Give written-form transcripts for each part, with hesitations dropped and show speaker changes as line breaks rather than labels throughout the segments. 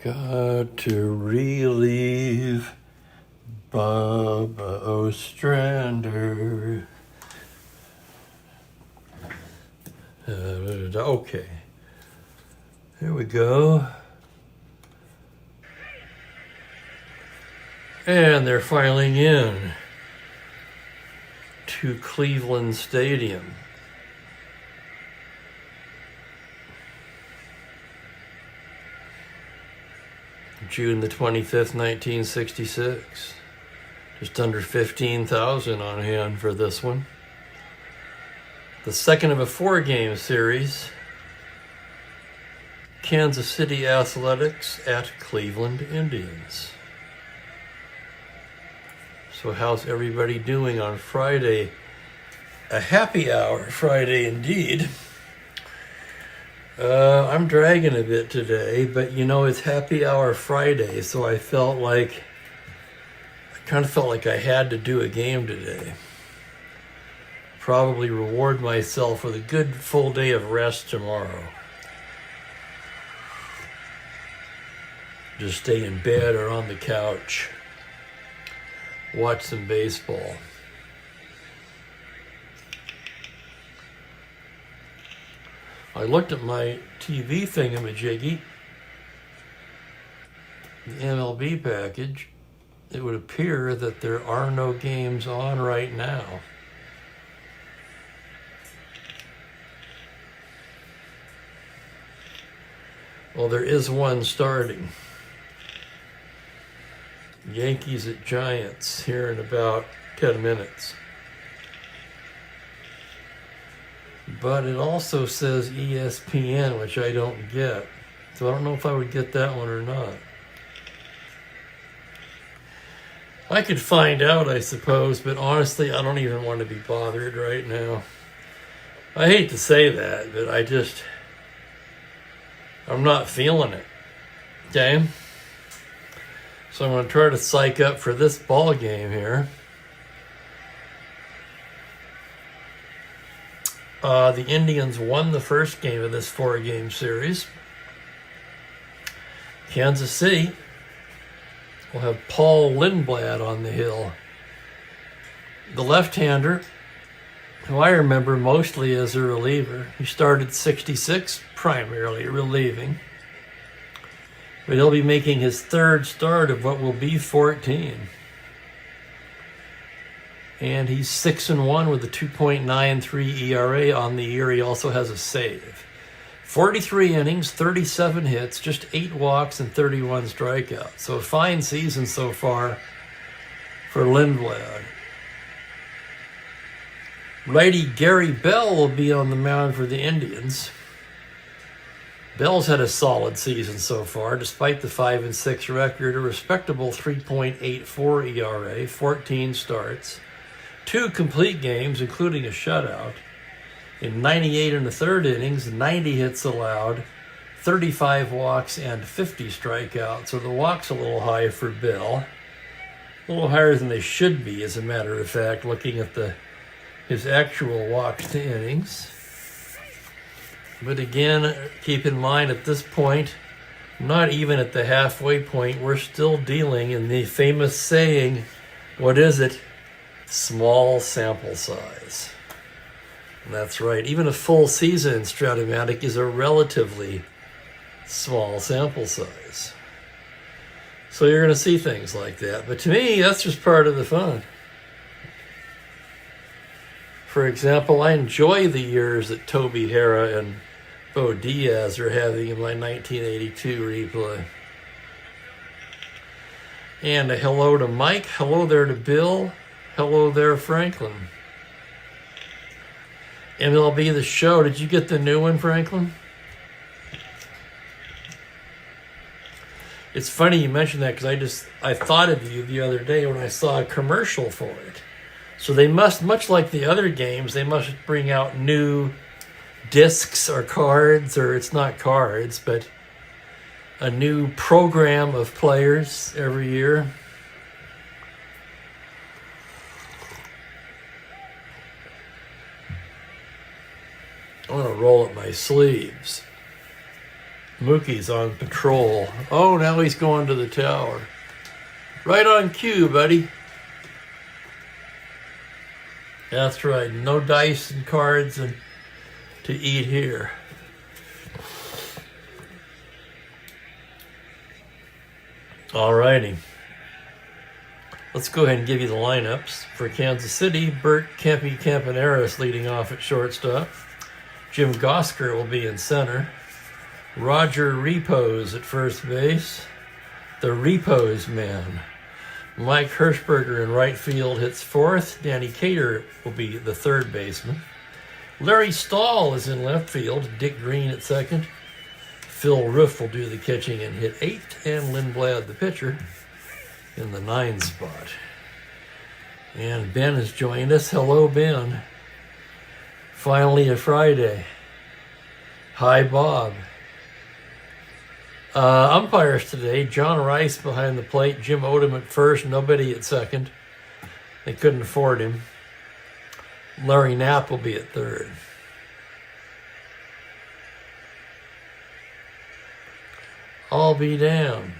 Got to relieve Bubba Ostrander. Okay. Here we go. And they're filing in to Cleveland Stadium. June the 25th, 1966. Just under 15,000 on hand for this one. The second of a 4-game series. Kansas City Athletics at Cleveland Indians. So how's everybody doing on Friday? A happy hour Friday indeed. I'm dragging a bit today, but you know, it's happy hour Friday, so I kind of felt like I had to do a game today. Probably reward myself with a good full day of rest tomorrow. Just stay in bed or on the couch. Watch some baseball. I looked at my TV thingamajiggy, the MLB package. It would appear that there are no games on right now. Well, there is one starting. Yankees at Giants here in about 10 minutes. But it also says ESPN, which I don't get. So I don't know if I would get that one or not. I could find out, I suppose, but honestly, I don't even want to be bothered right now. I hate to say that, but I'm not feeling it. Okay? So I'm going to try to psych up for this ball game here. The Indians won the first game of this 4-game series. Kansas City will have Paul Lindblad on the hill. The left-hander, who I remember mostly as a reliever. He started 66, primarily relieving. But he'll be making his third start of what will be 14. And he's 6-1 with a 2.93 ERA on the year. He also has a save. 43 innings, 37 hits, just 8 walks and 31 strikeouts. So a fine season so far for Lindblad. Righty Gary Bell will be on the mound for the Indians. Bell's had a solid season so far, despite the 5-6 record, a respectable 3.84 ERA, 14 starts, 2 complete games, including a shutout, in 98 1/3 innings, 90 hits allowed, 35 walks, and 50 strikeouts. So the walks a little high for Bell, a little higher than they should be, as a matter of fact, looking at his actual walks to innings. But again, keep in mind at this point, not even at the halfway point, we're still dealing in the famous saying, what is it? Small sample size. And that's right. Even a full season in Strat-O-Matic is a relatively small sample size. So you're going to see things like that. But to me, that's just part of the fun. For example, I enjoy the years that Toby Harrah and Bo Diaz are having in my 1982 replay. And a hello to Mike. Hello there to Bill. Hello there, Franklin. MLB The Show. Did you get the new one, Franklin? It's funny you mentioned that because I thought of you the other day when I saw a commercial for it. So they must, much like the other games, they must bring out new discs or cards, or it's not cards, but a new program of players every year. I want to roll up my sleeves. Mookie's on patrol. Oh, now he's going to the tower. Right on cue, buddy. That's right. No dice and cards and to eat here. All righty. Let's go ahead and give you the lineups. For Kansas City, Bert Kempe Campaneris leading off at shortstop. Jim Gosker will be in center. Roger Repose at first base. The Repose man. Mike Hirschberger in right field hits fourth. Danny Cater will be the third baseman. Larry Stahl is in left field. Dick Green at second. Phil Roof will do the catching and hit eighth. And Lindblad, the pitcher, in the 9 spot. And Ben has joined us. Hello, Ben. Finally a Friday. Hi, Bob. Umpires today, John Rice behind the plate, Jim Odom at first, nobody at second. They couldn't afford him. Larry Knapp will be at third. I'll be damned.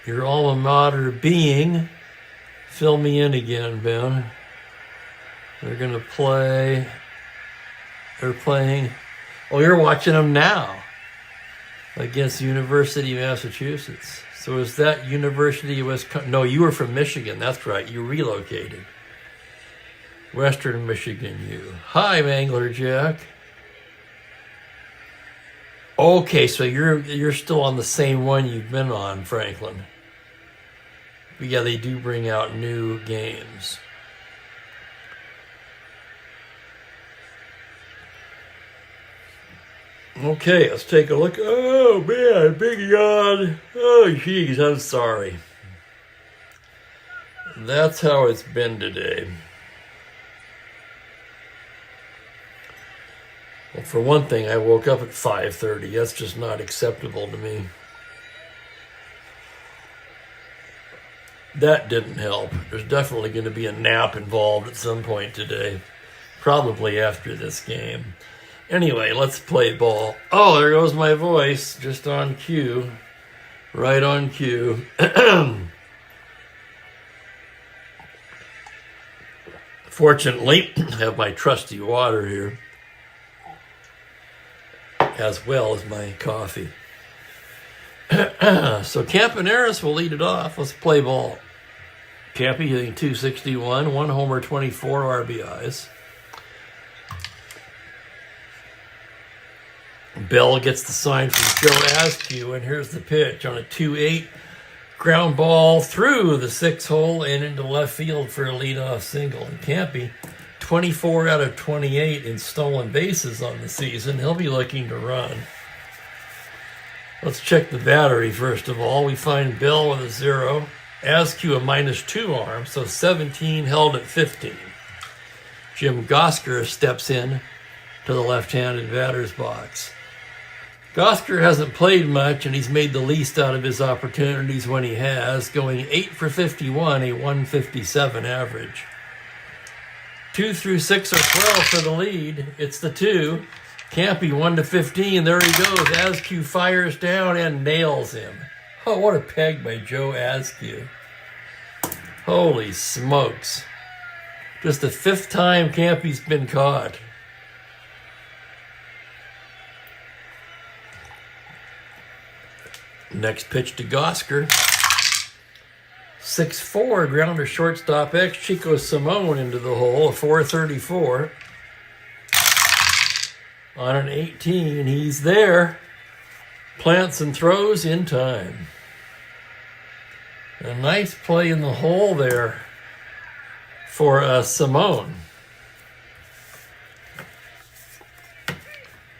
Your alma mater being, fill me in again, Ben. They're going to play, they're playing, oh, you're watching them now. Against the University of Massachusetts. So is that University of Wisconsin? No, you were from Michigan. That's right. You relocated. Western Michigan, you. Hi, Mangler Jack. Okay, so you're still on the same one you've been on, Franklin. But yeah, they do bring out new games. Okay, let's take a look. Oh, man, big yawn. Oh, jeez, I'm sorry. That's how it's been today. Well, for one thing, I woke up at 5:30. That's just not acceptable to me. That didn't help. There's definitely going to be a nap involved at some point today. Probably after this game. Anyway, let's play ball. Oh, there goes my voice, just on cue. Right on cue. Fortunately, I have my trusty water here, as well as my coffee. So Campaneris will lead it off. Let's play ball. Campy hitting .261, 1 homer, 24 RBIs. Bell gets the sign from Joe Askew, and here's the pitch on a 2-8 ground ball through the 6 hole and into left field for a leadoff single. And Campy, 24 out of 28 in stolen bases on the season. He'll be looking to run. Let's check the battery first of all. We find Bell with a 0, Askew a -2 arm, so 17 held at 15. Jim Gosker steps in to the left-handed batter's box. Gosker hasn't played much, and he's made the least out of his opportunities when he has, going 8 for 51, a 157 average. 2 through 6 are 12 for the lead. It's the 2. Campy 1 to 15. There he goes. Askew fires down and nails him. Oh, what a peg by Joe Askew. Holy smokes. Just the 5th time Campy's been caught. Next pitch to Gosker. 6-4 grounder shortstop X Chico Simone into the hole, a 434. On an 18, he's there. Plants and throws in time. A nice play in the hole there for Simone.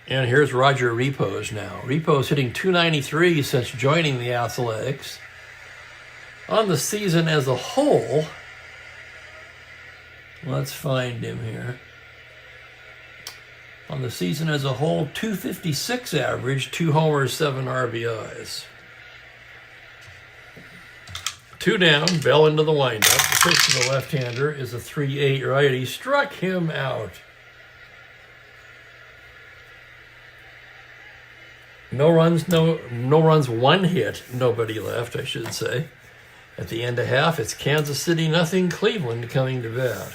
And here's Roger Repose now. Repose hitting .293 since joining the Athletics. On the season as a whole, let's find him here. On the season as a whole, .256 average, 2 homers, 7 RBIs. 2 down, Bell into the windup. The pitch to the left-hander is a 3-8 righty. Struck him out. No runs, no runs, one hit, nobody left, I should say. At the end of half, it's Kansas City 0, Cleveland coming to bat.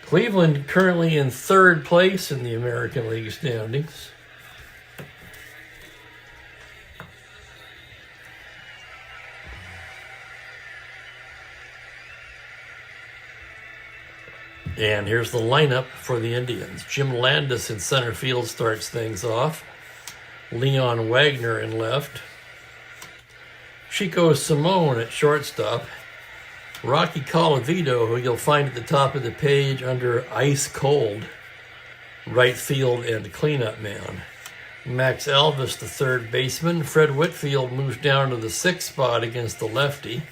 Cleveland currently in 3rd place in the American League standings. And here's the lineup for the Indians. Jim Landis in center field starts things off. Leon Wagner in left. Chico Simone at shortstop. Rocky Colavito, who you'll find at the top of the page under Ice Cold, right field and cleanup man. Max Alvis, the 3rd baseman. Fred Whitfield moves down to the 6th spot against the lefty.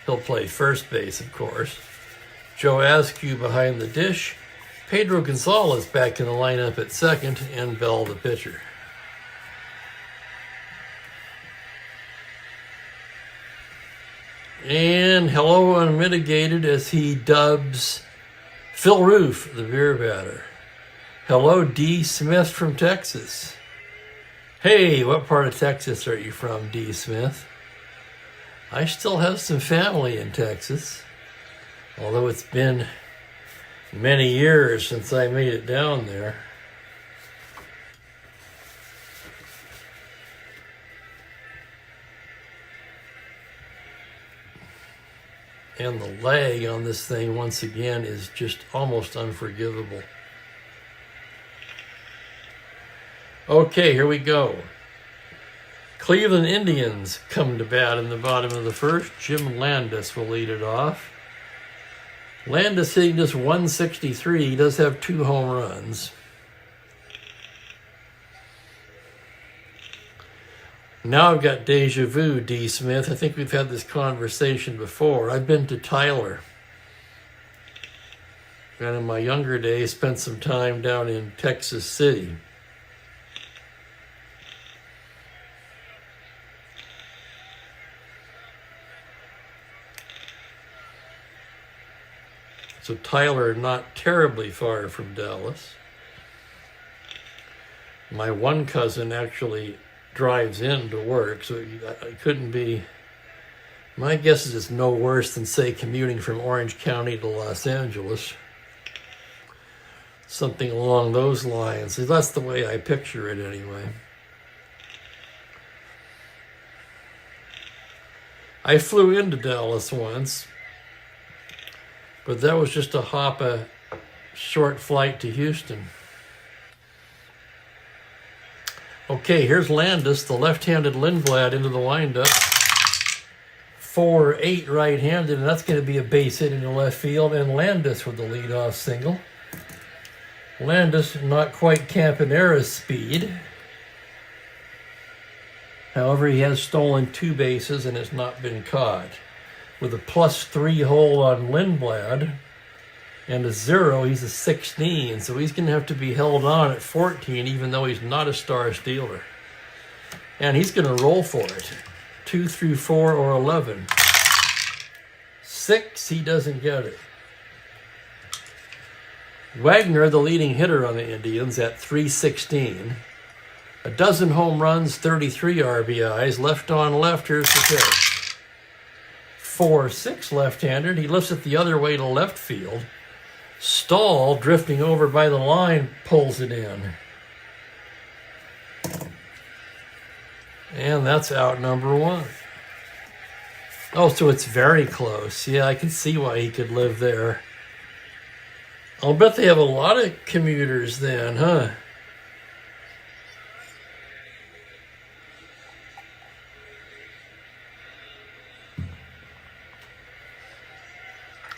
He'll play first base, of course. Joe Askew behind the dish. Pedro Gonzalez back in the lineup at 2nd, and Bell the pitcher. And hello unmitigated as he dubs Phil Roof, the beer batter. Hello, D. Smith from Texas. Hey, what part of Texas are you from, D. Smith? I still have some family in Texas, although it's been many years since I made it down there. And the lag on this thing, once again, is just almost unforgivable. Okay, here we go. Cleveland Indians come to bat in the bottom of the 1st. Jim Landis will lead it off. Landis hitting just 163. He does have 2 home runs. Now I've got deja vu, D. Smith. I think we've had this conversation before. I've been to Tyler. And in my younger days, spent some time down in Texas City. So Tyler, not terribly far from Dallas. My one cousin actually drives in to work, so I couldn't be. My guess is it's no worse than, say, commuting from Orange County to Los Angeles. Something along those lines. That's the way I picture it anyway. I flew into Dallas once, but that was just a short flight to Houston. Okay, here's Landis, the left-handed Lindblad into the windup. 4-8 right-handed, and that's going to be a base hit into left field, and Landis with the leadoff single. Landis, not quite Campanera's speed. However, he has stolen 2 bases and has not been caught. With a +3 hold on Lindblad and a 0, he's a 16, so he's going to have to be held on at 14, even though he's not a star stealer. And he's going to roll for it. 2 through 4 or 11. 6, he doesn't get it. Wagner, the leading hitter on the Indians, at .316. A dozen home runs, 33 RBIs. Left on left, here's the pitch. 4-6 left-handed. He lifts it the other way to left field. Stahl, drifting over by the line, pulls it in. And that's out number 1. Oh, so it's very close. Yeah, I can see why he could live there. I'll bet they have a lot of commuters then, huh?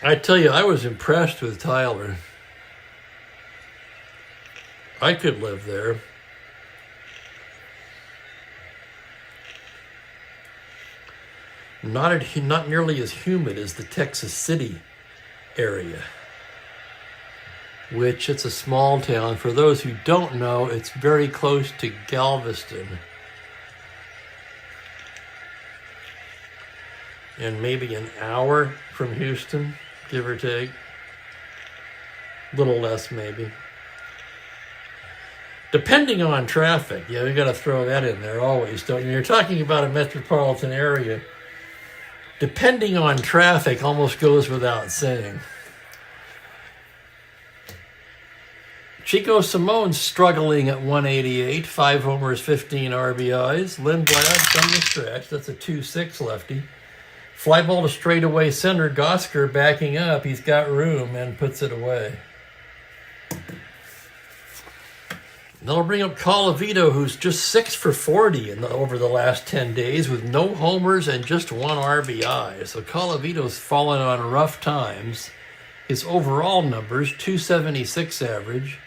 I tell you, I was impressed with Tyler. I could live there. Not nearly as humid as the Texas City area, which it's a small town. For those who don't know, it's very close to Galveston. And maybe an hour from Houston, give or take. A little less, maybe. Depending on traffic. Yeah, we got to throw that in there always, don't you? You're talking about a metropolitan area. Depending on traffic almost goes without saying. Chico Simone's struggling at 188, 5 homers, 15 RBIs. Lindblad from the stretch. That's a 2-6 lefty. Fly ball to straightaway center. Gosker backing up. He's got room and puts it away. That'll bring up Colavito, who's just 6 for 40 over the last 10 days with no homers and just 1 RBI. So Colavito's fallen on rough times. His overall numbers, 276 average,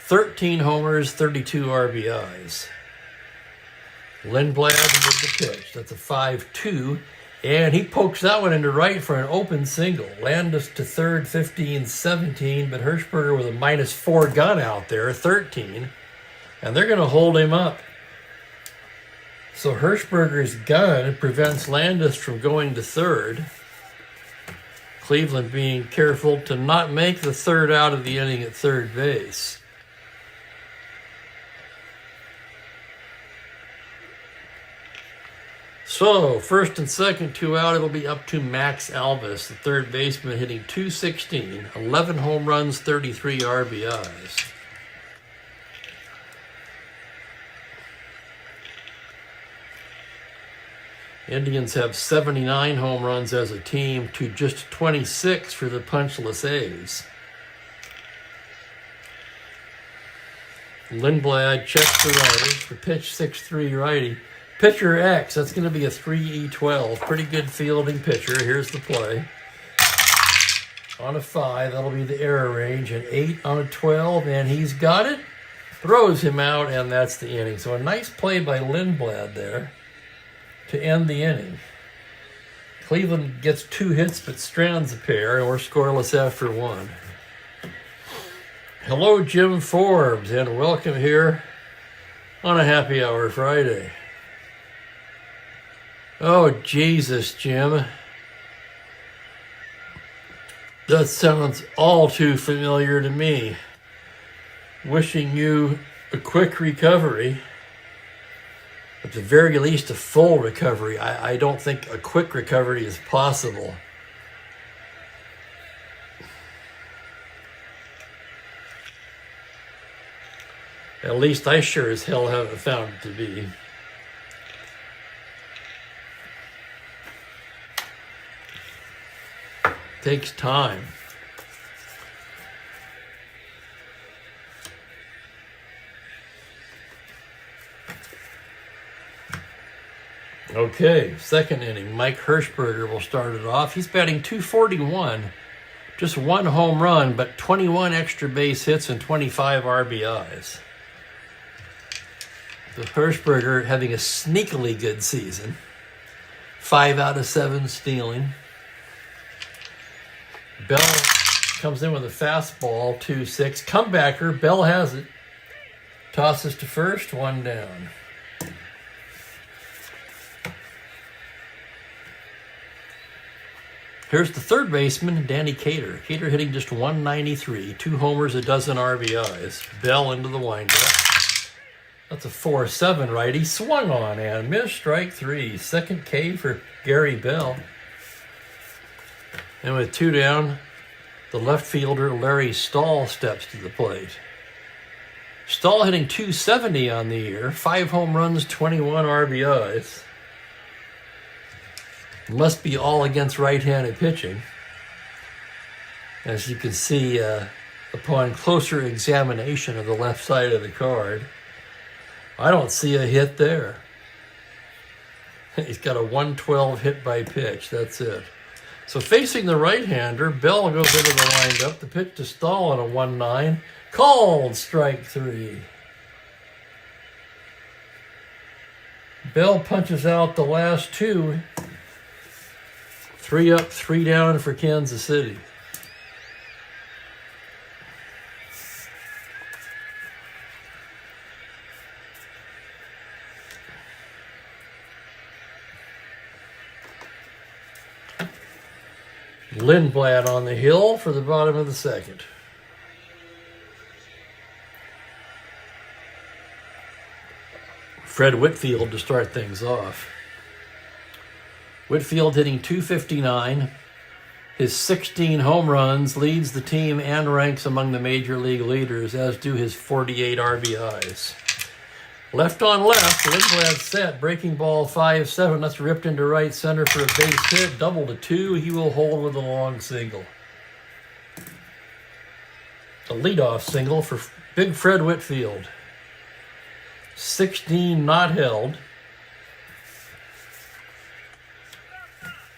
13 homers, 32 RBIs. Lindblad with the pitch. That's a 5-2. And he pokes that one into right for an open single. Landis to third, 15-17, but Hirschberger with a -4 gun out there, 13. And they're going to hold him up. So Hirschberger's gun prevents Landis from going to third. Cleveland being careful to not make the third out of the inning at third base. So, first and second, 2 out, it'll be up to Max Alvis, the third baseman, hitting .216, 11 home runs, 33 RBIs. Indians have 79 home runs as a team to just 26 for the punchless A's. Lindblad checks the righty. The pitch 6-3 righty. Pitcher X, that's going to be a 3E12. Pretty good fielding pitcher. Here's the play. On a 5, that'll be the error range. An 8 on a 12, and he's got it. Throws him out, and that's the inning. So a nice play by Lindblad there to end the inning. Cleveland gets 2 hits but strands a pair, and we're scoreless after 1. Hello, Jim Forbes, and welcome here on a Happy Hour Friday. Oh, Jesus, Jim. That sounds all too familiar to me. Wishing you a quick recovery. At the very least, a full recovery. I don't think a quick recovery is possible. At least I sure as hell haven't found it to be. Takes time. Okay, second inning. Mike Hirschberger will start it off. He's batting .241. Just 1 home run, but 21 extra base hits and 25 RBIs. The Hirschberger having a sneakily good season. 5 out of 7 stealing. Bell comes in with a fastball, 2-6. Comebacker, Bell has it. Tosses to first, 1 down. Here's the third baseman, Danny Cater. Cater hitting just .193, 2 homers, a dozen RBIs. Bell into the windup. That's a 4-7 righty. Swung on and missed, strike 3. Second K for Gary Bell. And with 2 down, the left fielder Larry Stahl steps to the plate. Stahl hitting .270 on the year, 5 home runs, 21 RBIs. Must be all against right-handed pitching. As you can see, upon closer examination of the left side of the card, I don't see a hit there. He's got a 112 hit by pitch, that's it. So facing the right-hander, Bell goes into the windup. The pitch to Stahl on a 1-9. Called strike 3. Bell punches out the last 2. 3 up, 3 down for Kansas City. Lindblad on the hill for the bottom of the second. Fred Whitfield to start things off. Whitfield hitting .259. His 16 home runs leads the team and ranks among the major league leaders, as do his 48 RBIs. Left on left, Lindblad set, breaking ball 5-7. That's ripped into right center for a base hit. Double to 2. He will hold with a long single. A leadoff single for Big Fred Whitfield. 16 not held.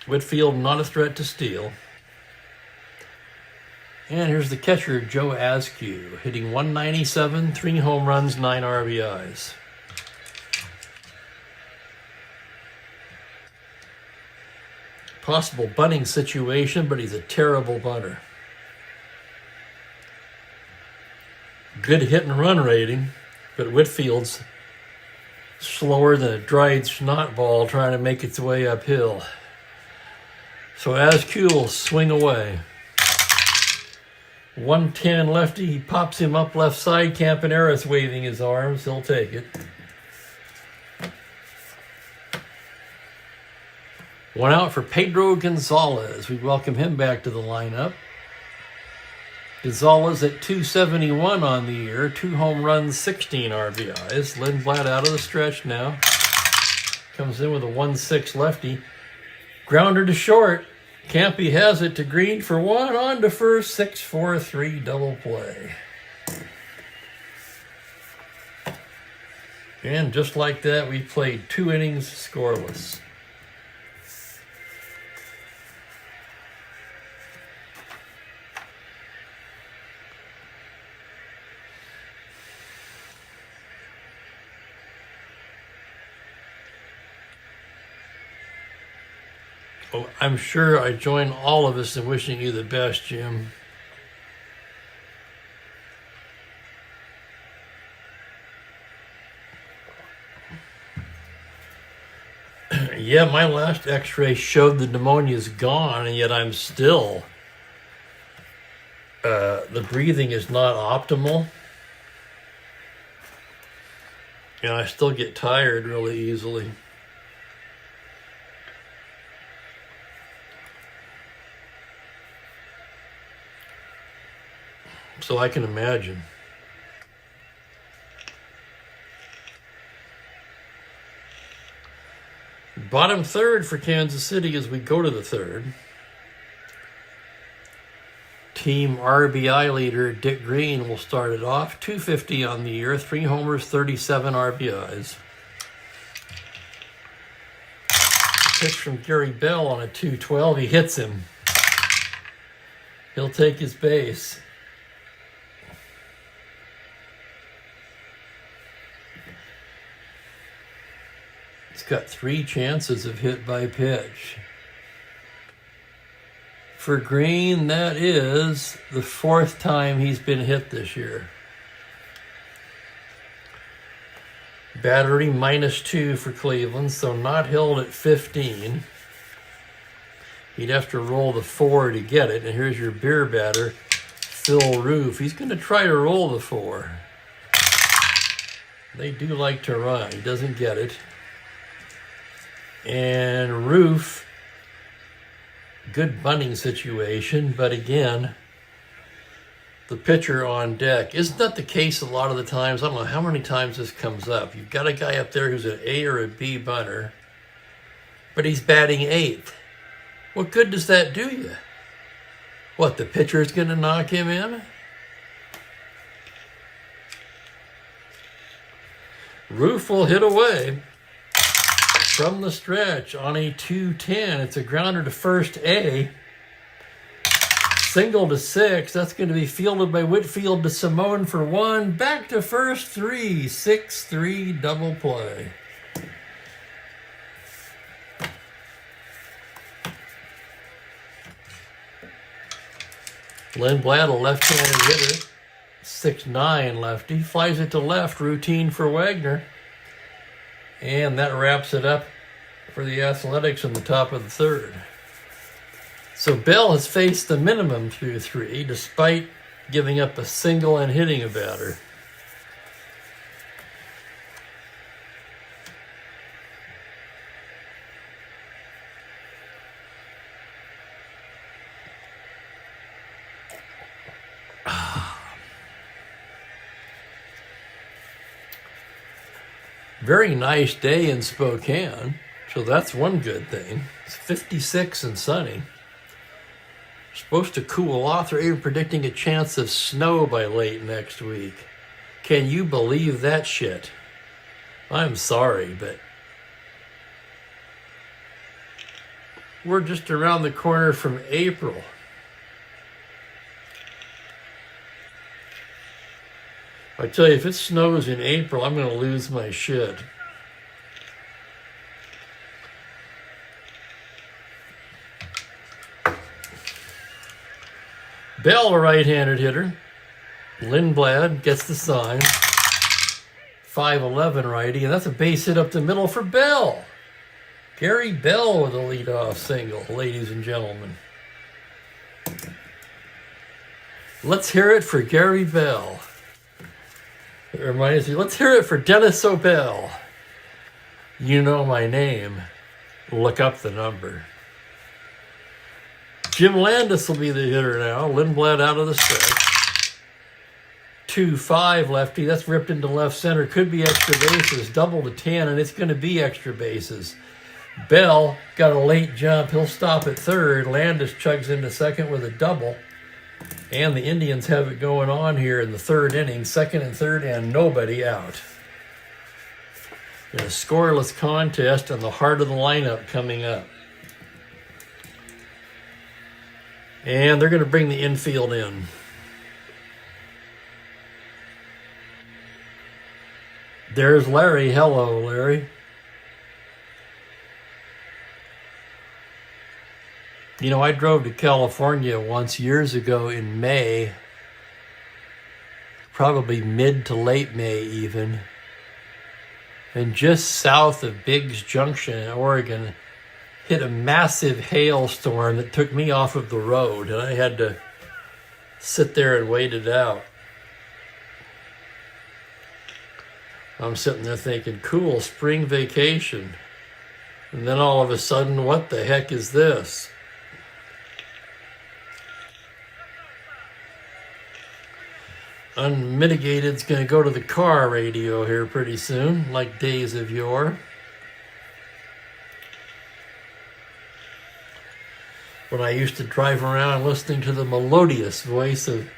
Whitfield not a threat to steal. And here's the catcher, Joe Askew, hitting .197, 3 home runs, 9 RBIs. Possible bunting situation, but he's a terrible bunter. Good hit and run rating, but Whitfield's slower than a dried snot ball trying to make its way uphill. So Askew will swing away. 110 lefty, he pops him up left side. Campaneris waving his arms, he'll take it. One out for Pedro Gonzalez. We welcome him back to the lineup. Gonzalez at .271 on the year, 2 home runs, 16 RBIs. Lindblad out of the stretch now. Comes in with a 1-6 lefty. Grounder to short. Campy has it to Green for 1, on to first, 6-4-3 double play. And just like that, we played 2 innings scoreless. Oh, I'm sure I join all of us in wishing you the best, Jim. Yeah, my last x-ray showed the pneumonia's gone, and yet I'm still... the breathing is not optimal. And I still get tired really easily. So I can imagine. Bottom third for Kansas City as we go to the third. Team RBI leader Dick Green will start it off. .250 on the year, 3 homers, 37 RBIs. Pitch from Gary Bell on a .212. He hits him. He'll take his base. He's got 3 chances of hit by pitch. For Green, that is the 4th time he's been hit this year. Battery -2 for Cleveland, so not held at 15. He'd have to roll the 4 to get it. And here's your beer batter, Phil Roof. He's going to try to roll the 4. They do like to run. He doesn't get it. And Roof, good bunting situation, but again, the pitcher on deck. Isn't that the case a lot of the times? I don't know how many times this comes up. You've got a guy up there who's an A or a B bunter, but he's batting 8th. What good does that do you? What, the pitcher's going to knock him in? Roof will hit away from the stretch on a 210. It's a grounder to first A. Single to 6. That's going to be fielded by Whitfield to Simone for 1. Back to first, 3. 6-3 double play. Lindblad, a left-handed hitter. 6'9" lefty. Flies it to left. Routine for Wagner. And that wraps it up for the Athletics in the top of the third. So Bell has faced the minimum through 3, despite giving up a single and hitting a batter. Very nice day in Spokane, so that's one good thing. It's 56 and sunny. Supposed to cool off. They're even predicting a chance of snow by late next week. Can you believe that shit? I'm sorry, but we're just around the corner from April. I tell you, if it snows in April, I'm going to lose my shit. Bell, a right-handed hitter. Lindblad gets the sign. 5'11" righty, and that's a base hit up the middle for Bell. Gary Bell with a leadoff single, ladies and gentlemen. Let's hear it for Gary Bell. It reminds me, let's hear it for Dennis O'Bell. You know my name. Look up the number. Jim Landis will be the hitter now. Lindblad out of the stretch. 2-5 lefty. That's ripped into left center. Could be extra bases. Double to 10, and it's going to be extra bases. Bell got a late jump. He'll stop at third. Landis chugs into second with a double. And the Indians have it going on here in the third inning, second and third, and nobody out. In a scoreless contest and the heart of the lineup coming up. And they're going to bring the infield in. There's Larry. Hello, Larry. You know, I drove to California once years ago in May, probably mid to late May even, and just south of Biggs Junction in Oregon, hit a massive hailstorm that took me off of the road, and I had to sit there and wait it out. I'm sitting there thinking, cool, spring vacation. And then all of a sudden, what the heck is this? Unmitigated's going to go to the car radio here pretty soon, like days of yore. When I used to drive around listening to the melodious voice of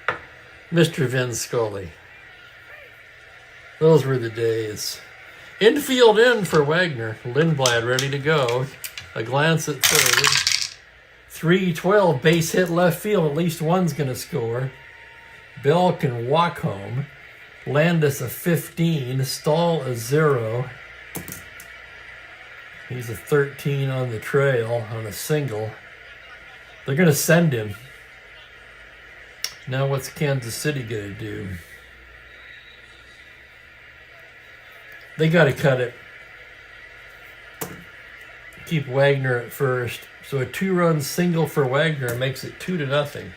Mr. Vin Scully. Those were the days. Infield in for Wagner. Lindblad ready to go. A glance at third. 3-12, base hit left field. At least one's going to score. Bell can walk home. Landis a 15. Stahl a 0. He's a 13 on the trail on a single. They're going to send him. Now what's Kansas City going to do? They got to cut it. Keep Wagner at first. So a 2-run single for Wagner makes it 2-0.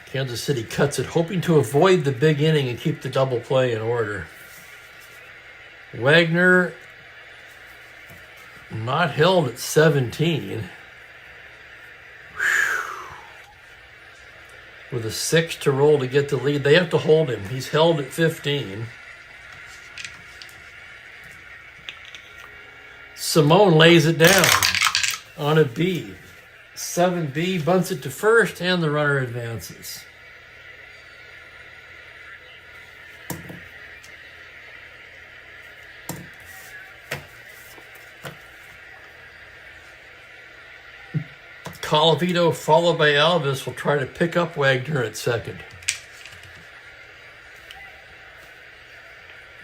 Kansas City cuts it, hoping to avoid the big inning and keep the double play in order. Wagner not held at 17. With a 6 to roll to get the lead. They have to hold him. He's held at 15. Simone lays it down on a B. 7B, bunts it to first, and the runner advances. Colavito, followed by Alvis, will try to pick up Wagner at second.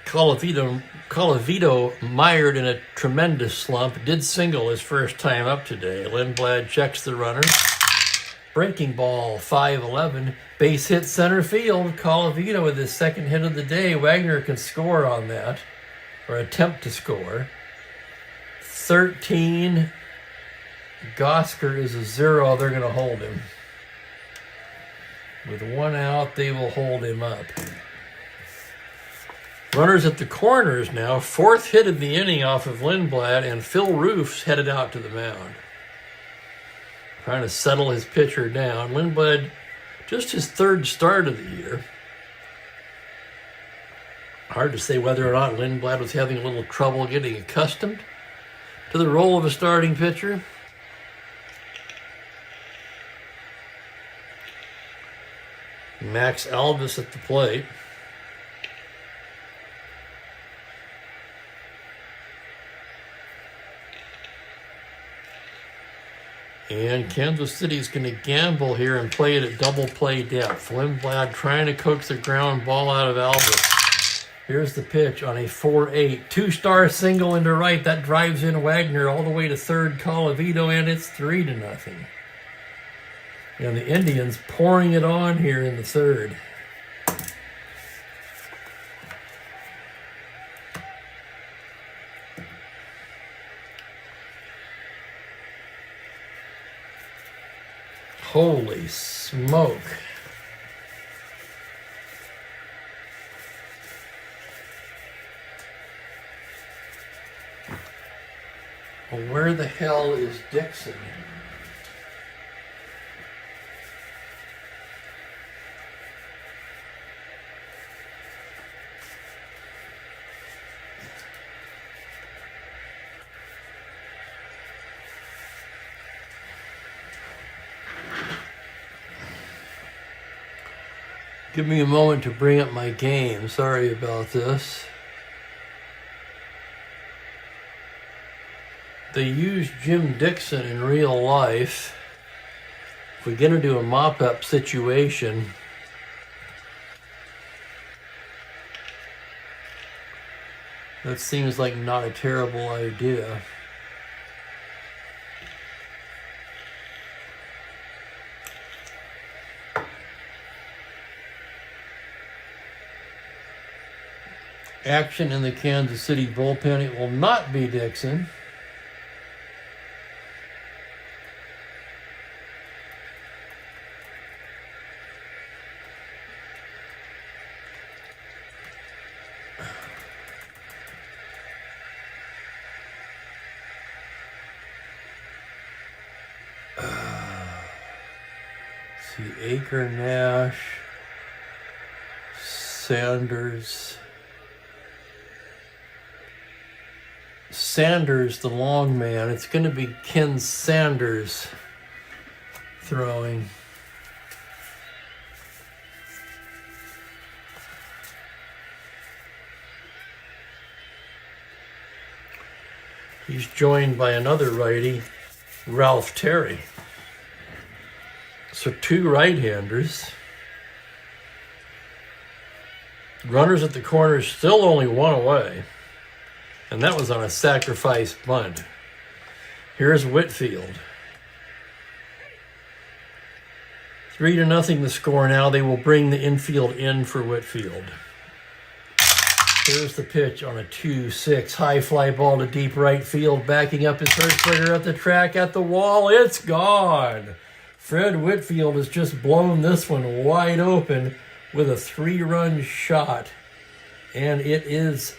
Colavito, mired in a tremendous slump, did single his first time up today. Lindblad checks the runner. Breaking ball, 5-11. Base hit center field. Colavito with his second hit of the day. Wagner can score on that, or attempt to score. 13. Gosker is a 0. They're going to hold him. With one out, they will hold him up. Runners at the corners now. Fourth hit of the inning off of Lindblad, and Phil Roof's headed out to the mound. Trying to settle his pitcher down. Lindblad, just his third start of the year. Hard to say whether or not Lindblad was having a little trouble getting accustomed to the role of a starting pitcher. Max Alvis at the plate. And Kansas City is going to gamble here and play it at double play depth. Lindblad trying to coax the ground ball out of Alvis. Here's the pitch on a 4-8. Two-star single into right. That drives in Wagner all the way to third, Colavito, and it's 3-0. And the Indians pouring it on here in the third. Holy smoke. Well, where the hell is Dixon? Give me a moment to bring up my game. Sorry about this. They use Jim Dixon in real life. If we get into a mop-up situation, that seems like not a terrible idea. Action in the Kansas City bullpen. It will not be Dixon. See, Aker, Nash, Sanders, the long man. It's going to be Ken Sanders throwing. He's joined by another righty, Ralph Terry. So two right-handers. Runners at the corners, still only one away. And that was on a sacrifice bunt. Here's Whitfield. 3-0 the score now. They will bring the infield in for Whitfield. Here's the pitch on a 2-6. High fly ball to deep right field. Backing up his Hertzberger at the track, at the wall. It's gone. Fred Whitfield has just blown this one wide open with a 3-run shot. And it is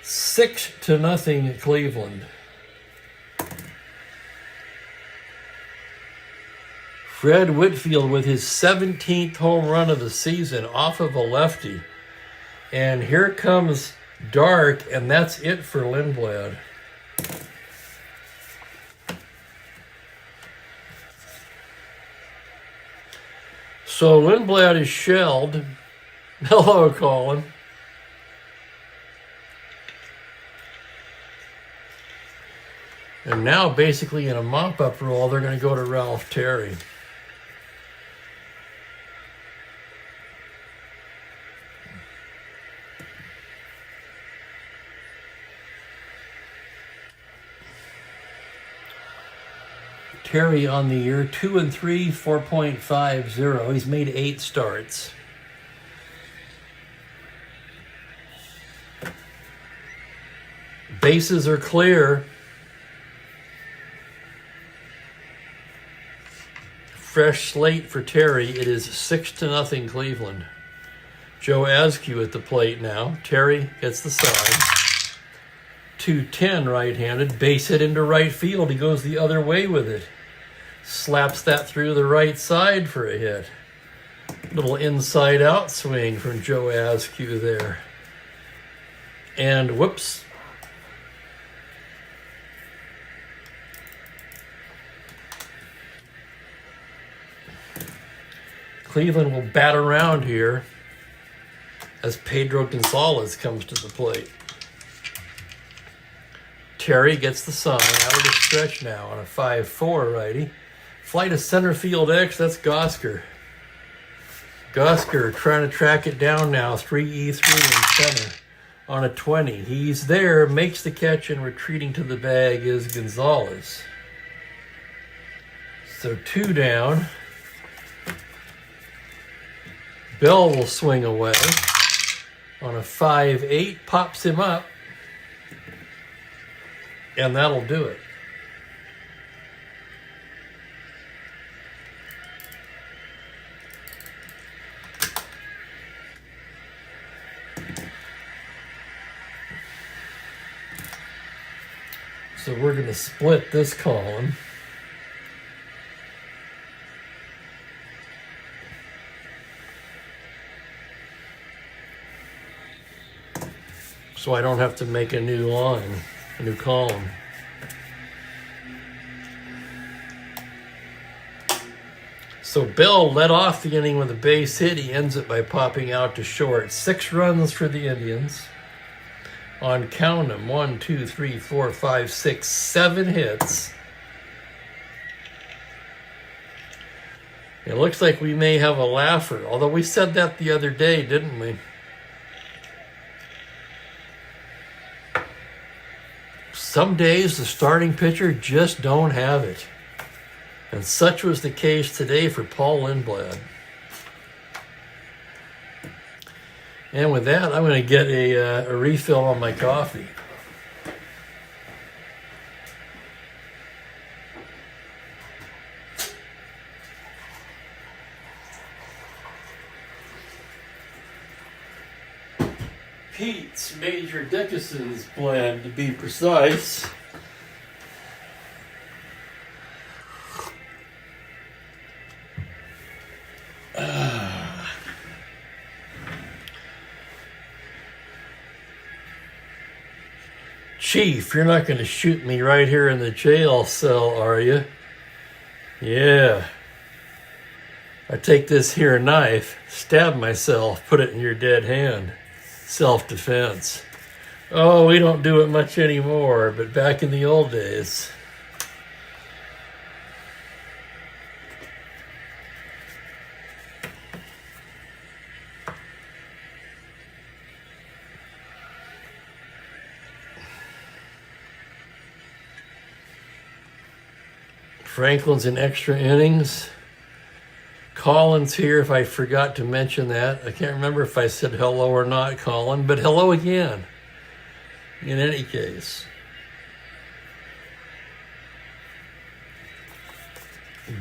6-0 Cleveland. Fred Whitfield with his 17th home run of the season off of a lefty. And here comes dark, and that's it for Lindblad. So Lindblad is shelled. Hello, Colin. And now, basically, in a mop-up role, they're going to go to Ralph Terry. Terry on the year, 2-3, 4.50. He's made 8 starts. Bases are clear. Fresh slate for Terry. It is 6-0 Cleveland. Joe Askew at the plate now. Terry gets the sign. 2-10 right-handed. Base hit into right field. He goes the other way with it. Slaps that through the right side for a hit. Little inside-out swing from Joe Askew there. And whoops. Cleveland will bat around here as Pedro Gonzalez comes to the plate. Terry gets the sign out of the stretch now on a 5-4 righty. Flight of center field X, that's Gosker. Gosker trying to track it down now, 3-3 in center on a 20. He's there, makes the catch, and retreating to the bag is Gonzalez. So 2 down. Bell will swing away on a 5-8, pops him up, and that'll do it. So we're going to split this column. So I don't have to make a new line, a new column. So Bell led off the inning with a base hit. He ends it by popping out to short. 6 runs for the Indians. On count them, 1, 2, 3, 4, 5, 6, 7 hits. It looks like we may have a laugher, although we said that the other day, didn't we? Some days the starting pitcher just don't have it. And such was the case today for Paul Lindblad. And with that, I'm going to get a refill on my coffee. Pete's Major Dickinson's blend, to be precise. Chief, you're not going to shoot me right here in the jail cell, are you? Yeah. I take this here knife, stab myself, put it in your dead hand. Self-defense. Oh, we don't do it much anymore, but back in the old days. Franklin's in extra innings. Colin's here, if I forgot to mention that. I can't remember if I said hello or not, Colin, but hello again. In any case.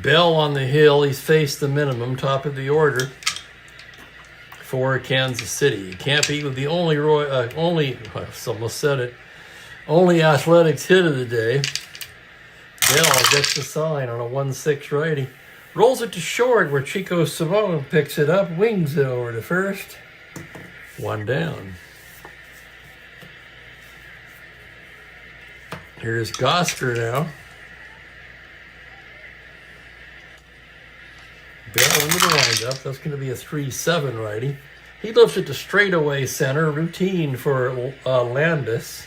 Bell on the hill, he's faced the minimum, top of the order for Kansas City. Can't be the only I almost said it, only athletics hit of the day. Bell gets the sign on a 1-6 righty. Rolls it to short where Chico Simone picks it up, wings it over to first. 1 down. Here's Gosker now. Bell into the windup. That's going to be a 3-7 righty. He lifts it to straightaway center, routine for Landis.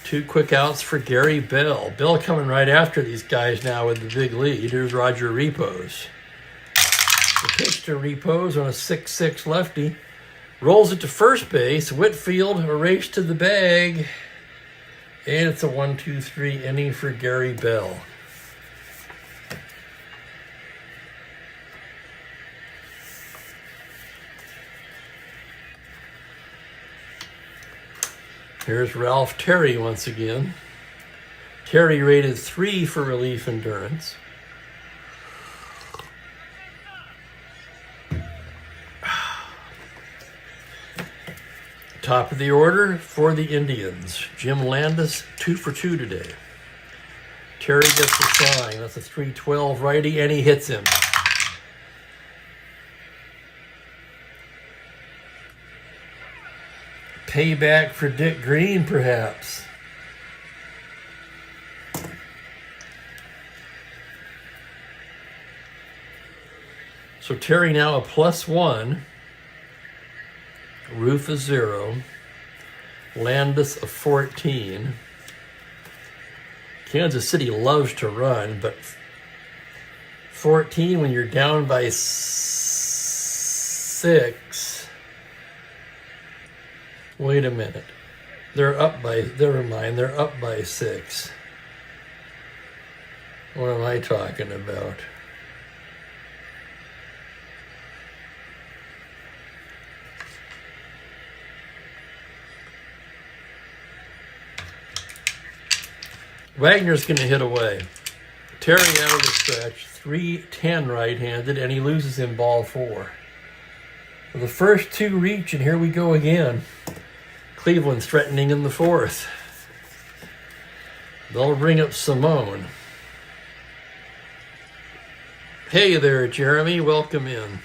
2 quick outs for Gary Bell. Bell coming right after these guys now with the big lead. Here's Roger Repos. The pitch to Repos on a 6-6 lefty. Rolls it to first base. Whitfield, a race to the bag. And it's a 1-2-3 inning for Gary Bell. Here's Ralph Terry once again. Terry rated 3 for relief endurance. Top of the order for the Indians. Jim Landis, 2 for 2 today. Terry gets the sign. That's a 3-12 righty, and he hits him. Payback for Dick Green, perhaps. So Terry now a +1. Roof a 0. Landis a 14. Kansas City loves to run, but 14 when you're down by 6. Wait a minute. They're up by, never mind, they're up by 6. What am I talking about? Wagner's going to hit away. Terry out of the stretch, 3-10 right-handed, and he loses in ball 4. The first 2 reach, and here we go again. Cleveland's threatening in the 4th. They'll bring up Simone. Hey there, Jeremy. Welcome in.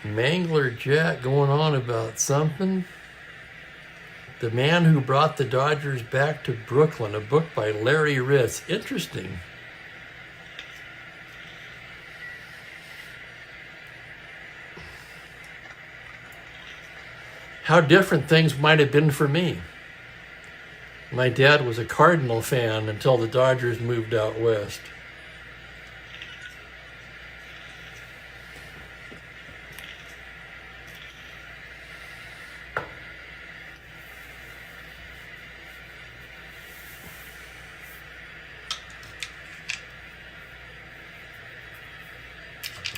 Mangler Jack going on about something. The Man Who Brought the Dodgers Back to Brooklyn, a book by Larry Ritz. Interesting. How different things might have been for me. My dad was a Cardinal fan until the Dodgers moved out west.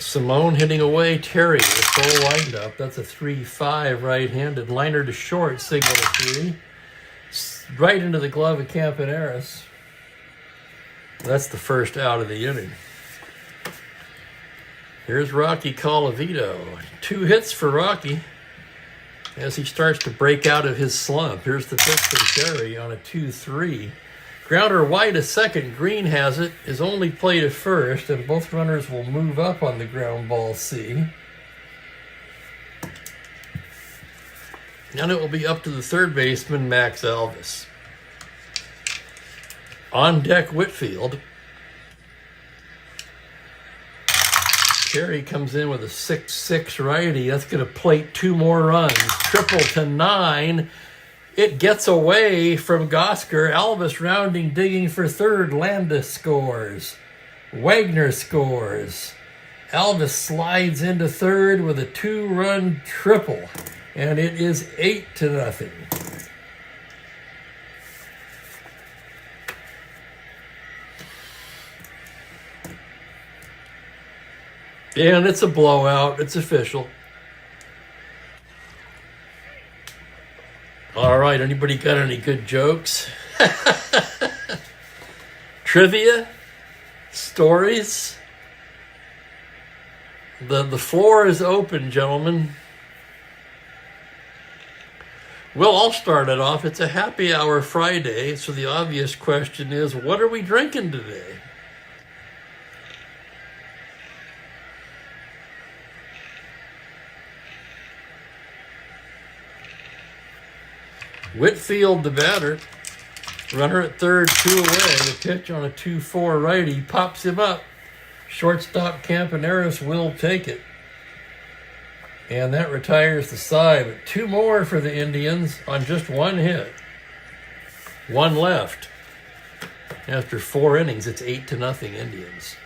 Simone hitting away. Terry, the full windup. That's a 3-5 right-handed. Liner to short, signal to 3. Right into the glove of Campaneris. That's the first out of the inning. Here's Rocky Colavito. 2 hits for Rocky as he starts to break out of his slump. Here's the pitch from Terry on a 2-3. Grounder wide to second. Green has it. Is only play to first, and both runners will move up on the ground ball C. And it will be up to the third baseman, Max Alvis. On deck, Whitfield. Terry comes in with a 6-6 righty. That's going to plate 2 more runs. Triple to 9. It gets away from Gosker. Alvis rounding, digging for third. Landis scores. Wagner scores. Alvis slides into third with a 2-run triple. And it is 8-0. And it's a blowout. It's official. All right, anybody got any good jokes? Trivia? Stories? The floor is open, gentlemen. Well, I'll start it off. It's a happy hour Friday, so the obvious question is, what are we drinking today? Whitfield, the batter. Runner at third, 2 away. The pitch on a 2-4 righty pops him up. Shortstop Campaneris will take it. And that retires the side. But 2 more for the Indians on just 1 hit. 1 left. After 4 innings, it's 8-0 Indians.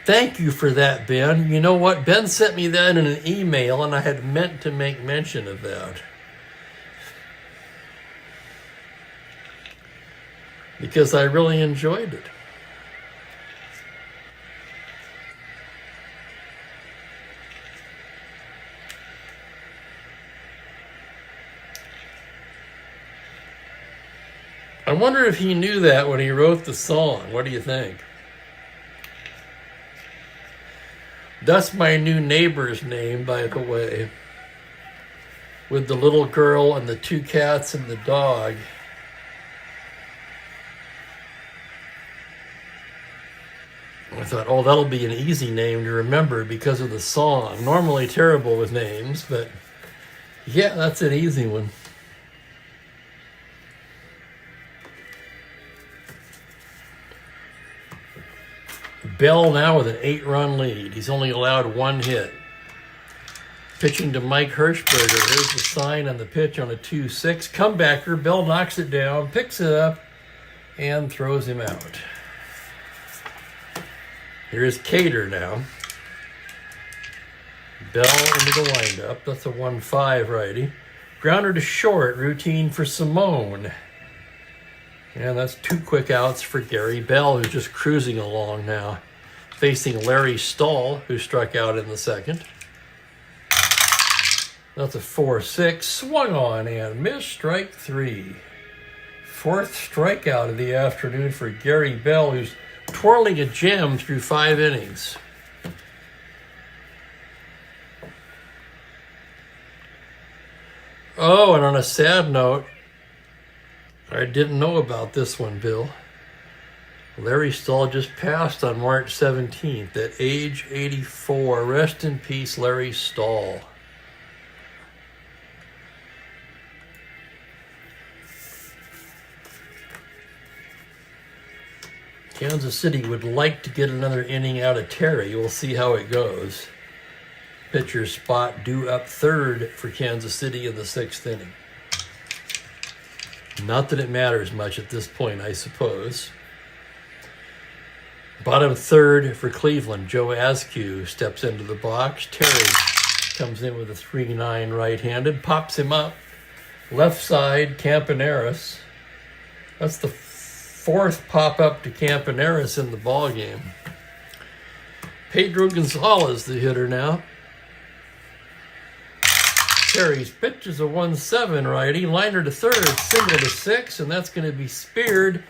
Thank you for that, Ben. You know what? Ben sent me that in an email, and I had meant to make mention of that. Because I really enjoyed it. I wonder if he knew that when he wrote the song. What do you think? That's my new neighbor's name, by the way. With the little girl and the 2 cats and the dog. I thought, oh, that'll be an easy name to remember because of the song. Normally terrible with names, but yeah, that's an easy one. Bell now with an 8-run lead. He's only allowed 1 hit. Pitching to Mike Hirschberger. There's the sign on the pitch on a 2-6. Comebacker. Bell knocks it down, picks it up, and throws him out. Here's Cater now. Bell into the windup. That's a 1-5 righty. Grounder to short. Routine for Simone. And that's 2 quick outs for Gary Bell, who's just cruising along now. Facing Larry Stahl, who struck out in the second. That's a 4-6. Swung on and missed. Strike 3. 4th strikeout of the afternoon for Gary Bell, who's twirling a gem through 5 innings. Oh, and on a sad note, I didn't know about this one, Bill. Larry Stahl just passed on March 17th at age 84. Rest in peace, Larry Stahl. Kansas City would like to get another inning out of Terry. We'll see how it goes. Pitcher's spot due up 3rd for Kansas City in the 6th inning. Not that it matters much at this point, I suppose. Bottom 3rd for Cleveland. Joe Askew steps into the box. Terry comes in with a 3-9 right-handed, pops him up. Left side, Campaneris. That's the 4th pop-up to Campaneris in the ballgame. Pedro Gonzalez, the hitter now. Terry's pitch is a 1-7 righty. Liner to 3rd, single to 6, and that's going to be speared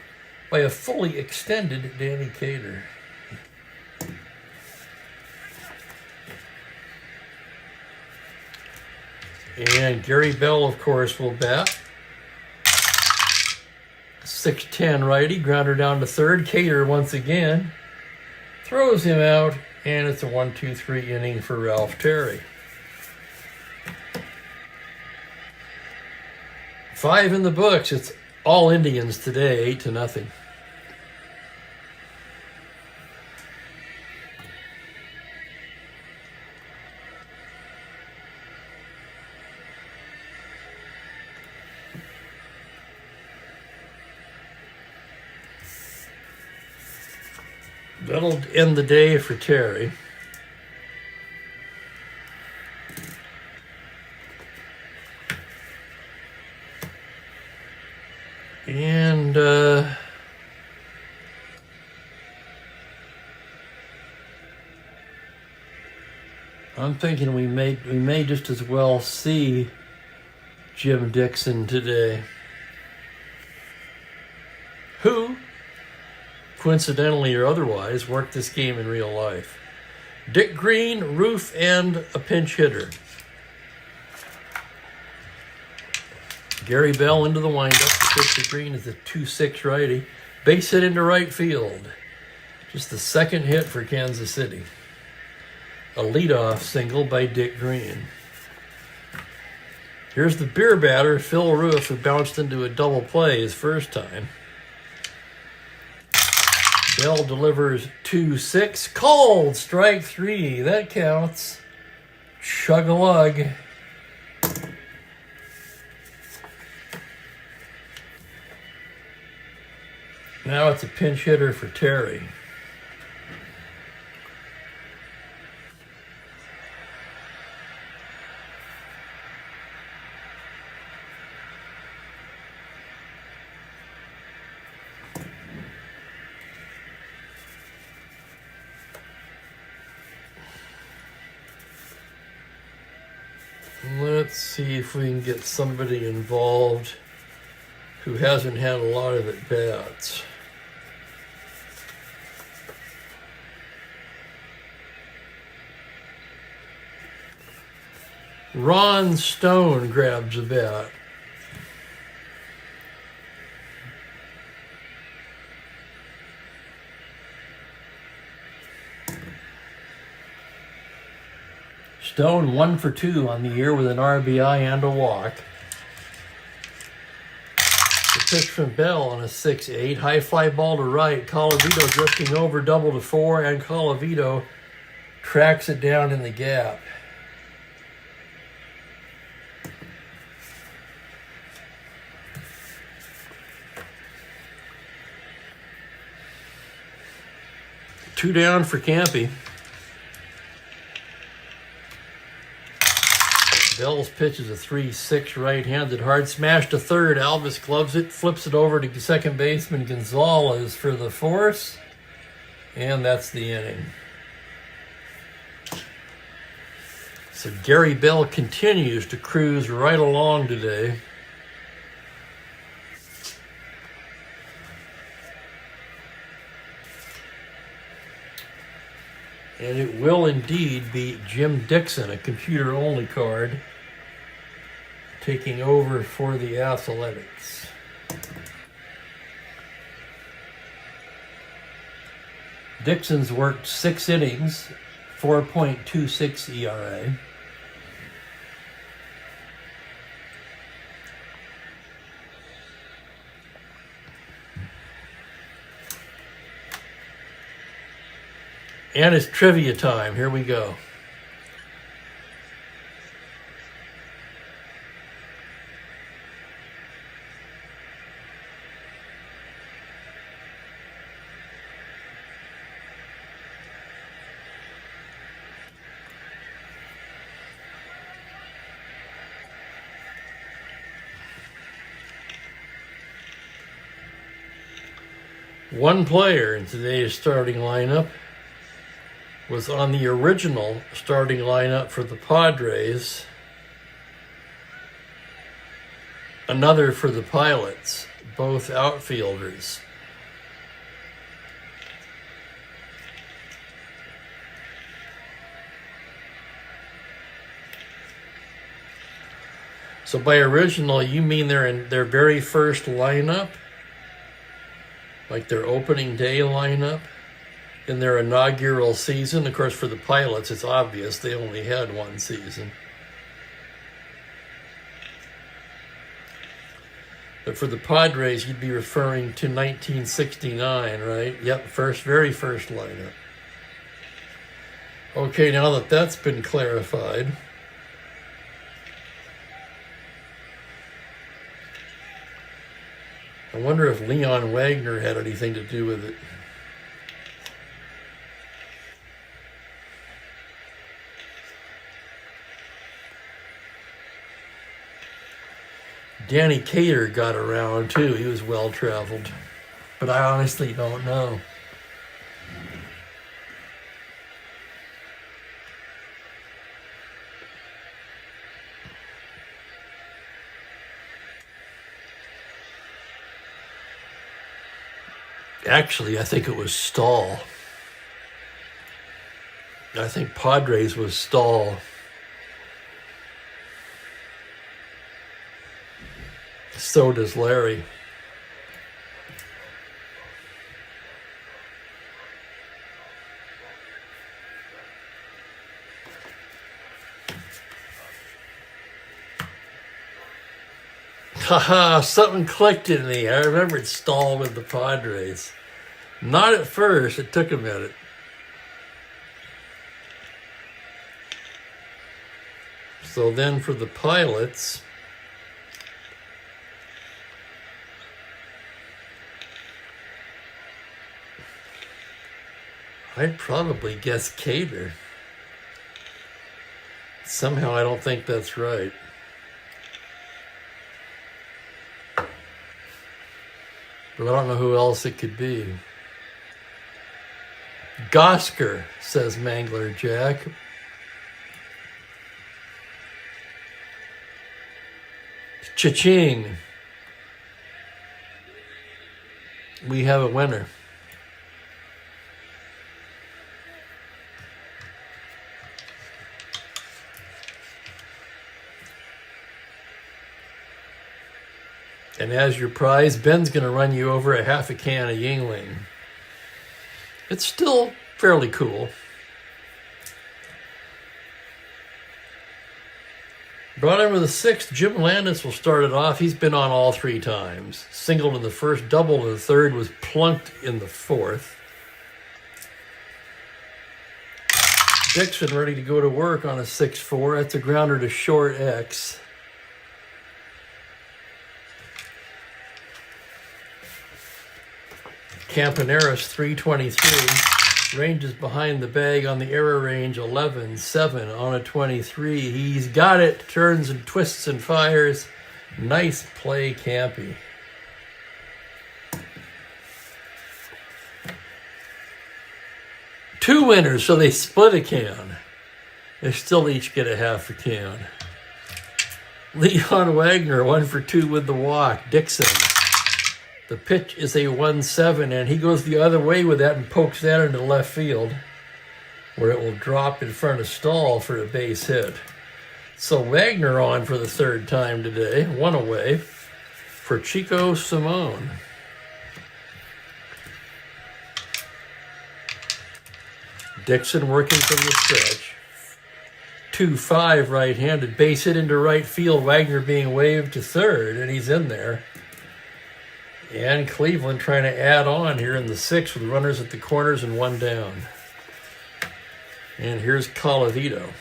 by a fully extended Danny Cater. And Gary Bell, of course, will bat. 6-10 righty, grounder down to 3rd. Cater once again throws him out, and it's a 1-2-3 inning for Ralph Terry. 5 in the books. It's all Indians today, 8-0. That'll end the day for Terry. And I'm thinking we may just as well see Jim Dixon today, who, coincidentally or otherwise, worked this game in real life. Dick Green, roof, and a pinch hitter. Gary Bell into the windup. The pitch to Green is a 2-6 righty. Base hit into right field. Just the 2nd hit for Kansas City. A leadoff single by Dick Green. Here's the beer batter, Phil Roof, who bounced into a double play his first time. Bell delivers 2-6. Called. Strike 3. That counts. Chug-a-lug. Now it's a pinch hitter for Terry. Let's see if we can get somebody involved who hasn't had a lot of at-bats. Ron Stone grabs a bat. Stone 1 for 2 on the year with an RBI and a walk. The pitch from Bell on a 6-8. High fly ball to right. Colavito drifting over, double to 4, and Colavito tracks it down in the gap. Two down for Campy. Bell's pitch is a 3-6 right-handed hard smash to third. Alvis gloves it, flips it over to second baseman Gonzalez for the force, and that's the inning. So Gary Bell continues to cruise right along today. And it will indeed be Jim Dixon, a computer-only card, taking over for the Athletics. Dixon's worked 6 innings, 4.26 ERA. And it's trivia time. Here we go. One player in today's starting lineup was on the original starting lineup for the Padres. Another for the Pilots, both outfielders. So by original, you mean they're in their very first lineup? Like their opening day lineup? In their inaugural season? Of course, for the Pilots, it's obvious they only had one season. But for the Padres, you'd be referring to 1969, right? Yep, very first lineup. Okay, now that that's been clarified, I wonder if Leon Wagner had anything to do with it. Danny Cater got around too. He was well-traveled. But I honestly don't know. Actually, I think it was Stahl. I think Padres was Stahl. So does Larry. Haha, something clicked in me. I remembered Stahl with the Padres. Not at first, it took a minute. So then for the Pilots, I'd probably guess Cater. Somehow I don't think that's right. But I don't know who else it could be. Gosker, says Mangler Jack. Cha-ching. We have a winner. And as your prize, Ben's going to run you over a half a can of Yingling. It's still fairly cool. Bottom of the sixth, Jim Landis will start it off. He's been on all 3 times. Singled in the first, doubled in the third, was plunked in the fourth. Dixon ready to go to work on a 6-4. That's a grounder to short X. Campaneris 323. Ranges behind the bag on the error range 11-7 on a 23. He's got it. Turns and twists and fires. Nice play, Campy. Two winners, so they split a can. They still each get a half a can. Leon Wagner, 1 for 2 with the walk. Dixon. The pitch is a 1-7, and he goes the other way with that and pokes that into left field, where it will drop in front of Stahl for a base hit. So Wagner on for the 3rd time today, 1 away for Chico Simone. Dixon working from the stretch. 2-5 right-handed. Base hit into right field. Wagner being waved to third, and he's in there. And Cleveland trying to add on here in the 6th with runners at the corners and 1 down. And here's Colavito.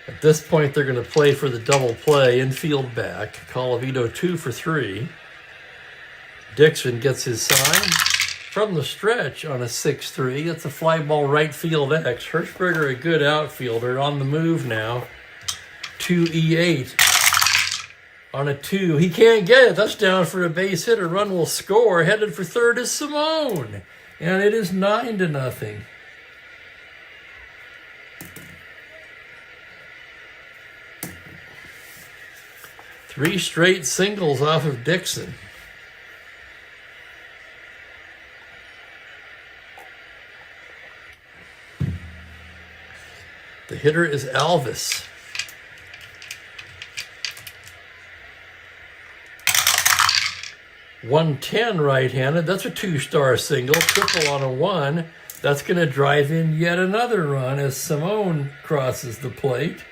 At this point, they're going to play for the double play, infield back. Colavito 2 for 3. Dixon gets his sign from the stretch on a 6-3. That's a fly ball right field X. Hirschberger, a good outfielder, on the move now. 2-E-8 on a 2. He can't get it. That's down for a base hit. A run will score. Headed for third is Simone. And it is 9-0. Three straight singles off of Dixon. The hitter is Alvis. .110 right-handed. That's a 2-star single. Triple on a 1. That's going to drive in yet another run as Simone crosses the plate.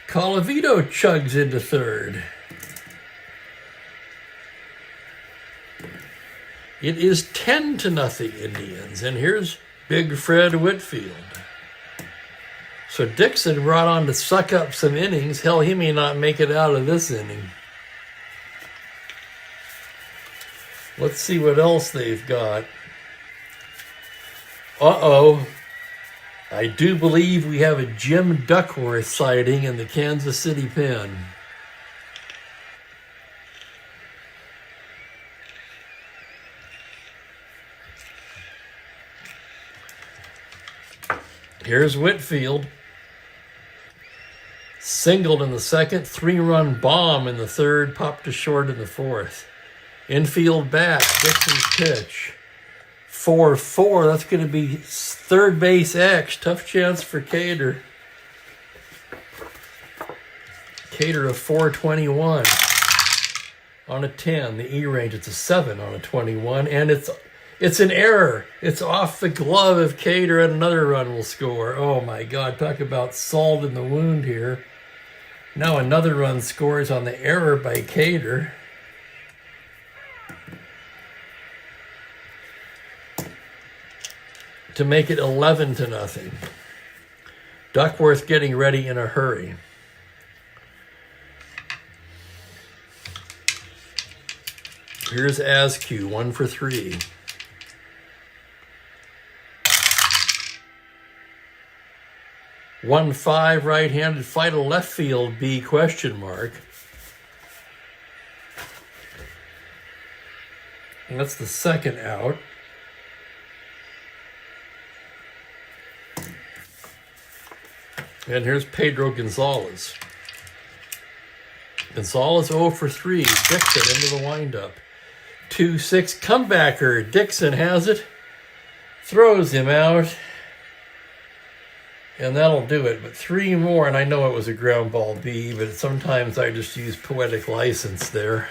Colavito chugs into third. It is 10-0 Indians. And here's Big Fred Whitfield. So Dixon brought on to suck up some innings. Hell, he may not make it out of this inning. Let's see what else they've got. Uh-oh. I do believe we have a Jim Duckworth sighting in the Kansas City pen. Here's Whitfield. Singled in the 2nd, 3-run bomb in the 3rd, popped to short in the 4th. Infield back, Dixon's pitch. 4-4, that's going to be third base X. Tough chance for Cater. Cater of 421 on a 10. The E range, it's a 7 on a 21, and it's an error. It's off the glove of Cater, and another run will score. Oh my God, talk about salt in the wound here. Now another run scores on the error by Cater. To make it 11-0. Duckworth getting ready in a hurry. Here's Askew, 1 for 3. .15 right-handed, fly to left field, B ? And that's the 2nd out. And here's Pedro Gonzalez. Gonzalez 0 for 3. Dixon into the windup. 2-6 comebacker. Dixon has it. Throws him out. And that'll do it. But 3 more, and I know it was a ground ball B, but sometimes I just use poetic license there.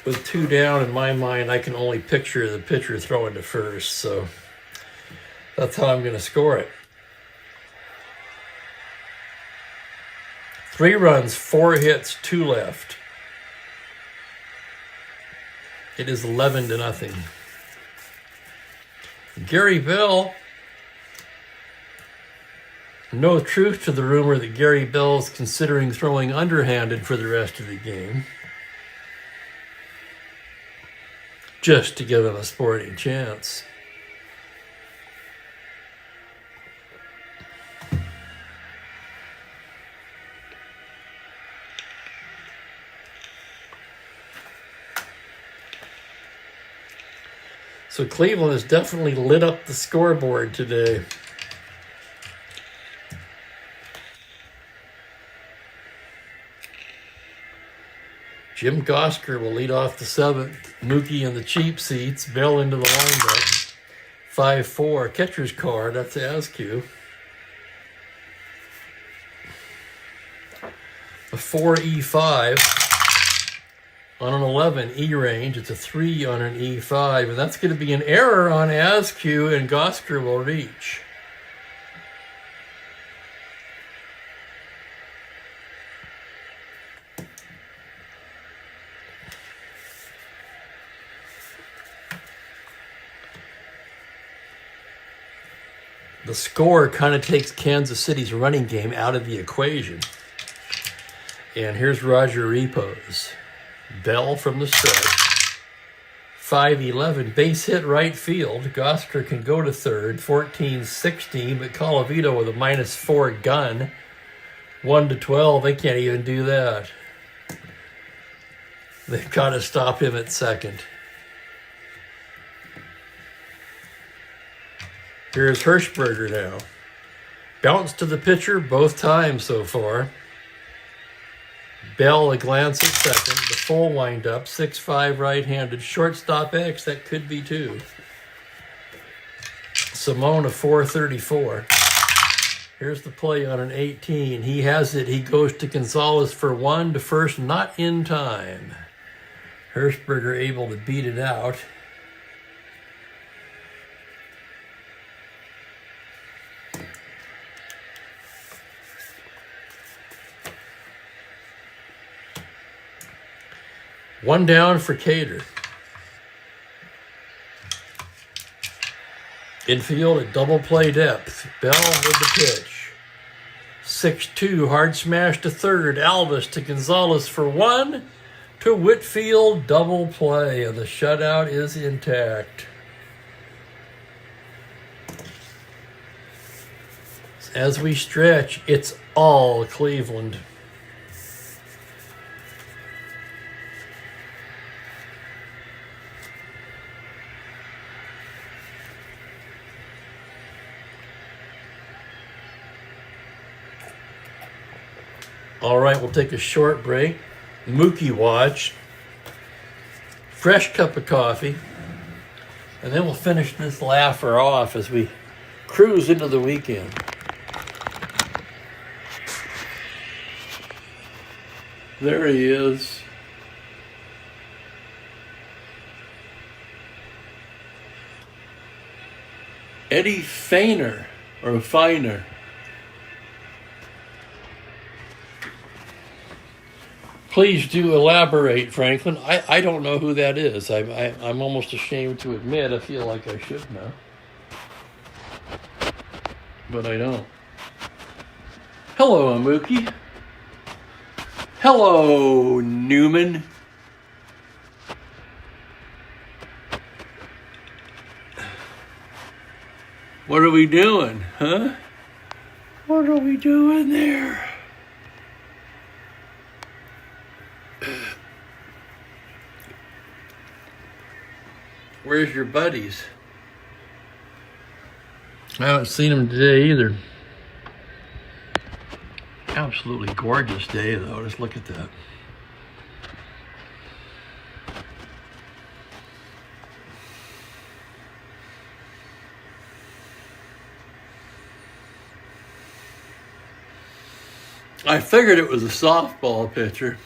With 2 down, in my mind, I can only picture the pitcher throwing to first. So That's how I'm going to score it. 3 runs, 4 hits, 2 left. It is 11-0. Gary Bell. No truth to the rumor that Gary Bell is considering throwing underhanded for the rest of the game, just to give him a sporting chance. So Cleveland has definitely lit up the scoreboard today. Jim Gosker will lead off the 7th. Mookie in the cheap seats. Bell into the windup. 5-4. Catcher's card. That's Askew. A 4 E5 on an 11 E range. It's a 3 on an E5, and that's going to be an error on Askew, and Gosker will reach. The score kind of takes Kansas City's running game out of the equation. And here's Roger Repos. Bell from the stretch. 5-11, base hit right field. Gosker can go to third. 14-16, but Colavito with a -4 gun. 1-12, they can't even do that. They've got to stop him at second. Here's Hirschberger now. Bounce to the pitcher both times so far. Bell a glance at second. The full windup. 6-5 right-handed. Shortstop X. That could be 2. Simone a 434. Here's the play on an 18. He has it. He goes to Gonzalez for 1 to first. Not in time. Hirschberger able to beat it out. One down for Cater. Infield at double play depth. Bell with the pitch. 6-2, hard smash to third. Alvis to Gonzalez for 1. To Whitfield, double play, and the shutout is intact. As we stretch, it's all Cleveland. All right, we'll take a short break. Mookie watch. Fresh cup of coffee. And then we'll finish this laugher off as we cruise into the weekend. There he is. Eddie Feiner, or Feiner. Please do elaborate, Franklin. I don't know who that is. I'm almost ashamed to admit. I feel like I should know. But I don't. Hello, Mookie. Hello, Newman. What are we doing, huh? What are we doing there? Where's your buddies? I haven't seen them today either. Absolutely gorgeous day, though. Just look at that. I figured it was a softball pitcher.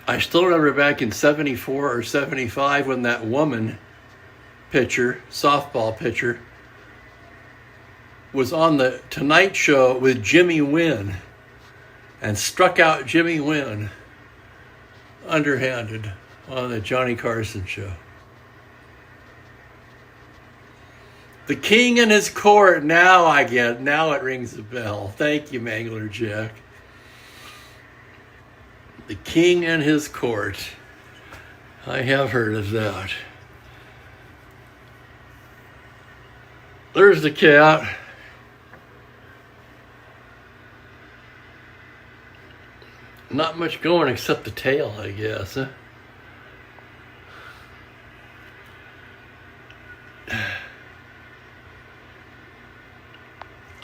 I still remember back in 74 or 75 when that woman pitcher, softball pitcher, was on the Tonight Show with Jimmy Wynn and struck out Jimmy Wynn underhanded on the Johnny Carson show. The king and his court, now it rings a bell. Thank you, Mangler Jack. The king and his court. I have heard of that. There's the cat. Not much going except the tail, I guess. Huh?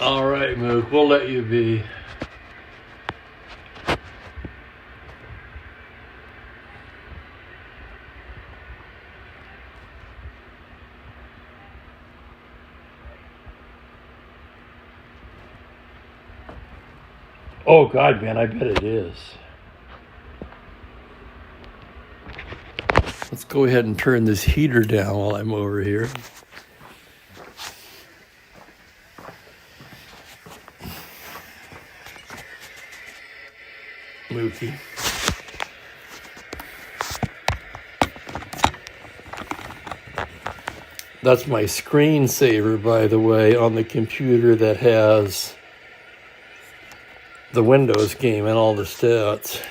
All right, Mook, we'll let you be. Oh, God, man, I bet it is. Let's go ahead and turn this heater down while I'm over here. Mookie. That's my screensaver, by the way, on the computer that has the Windows game and all the stats.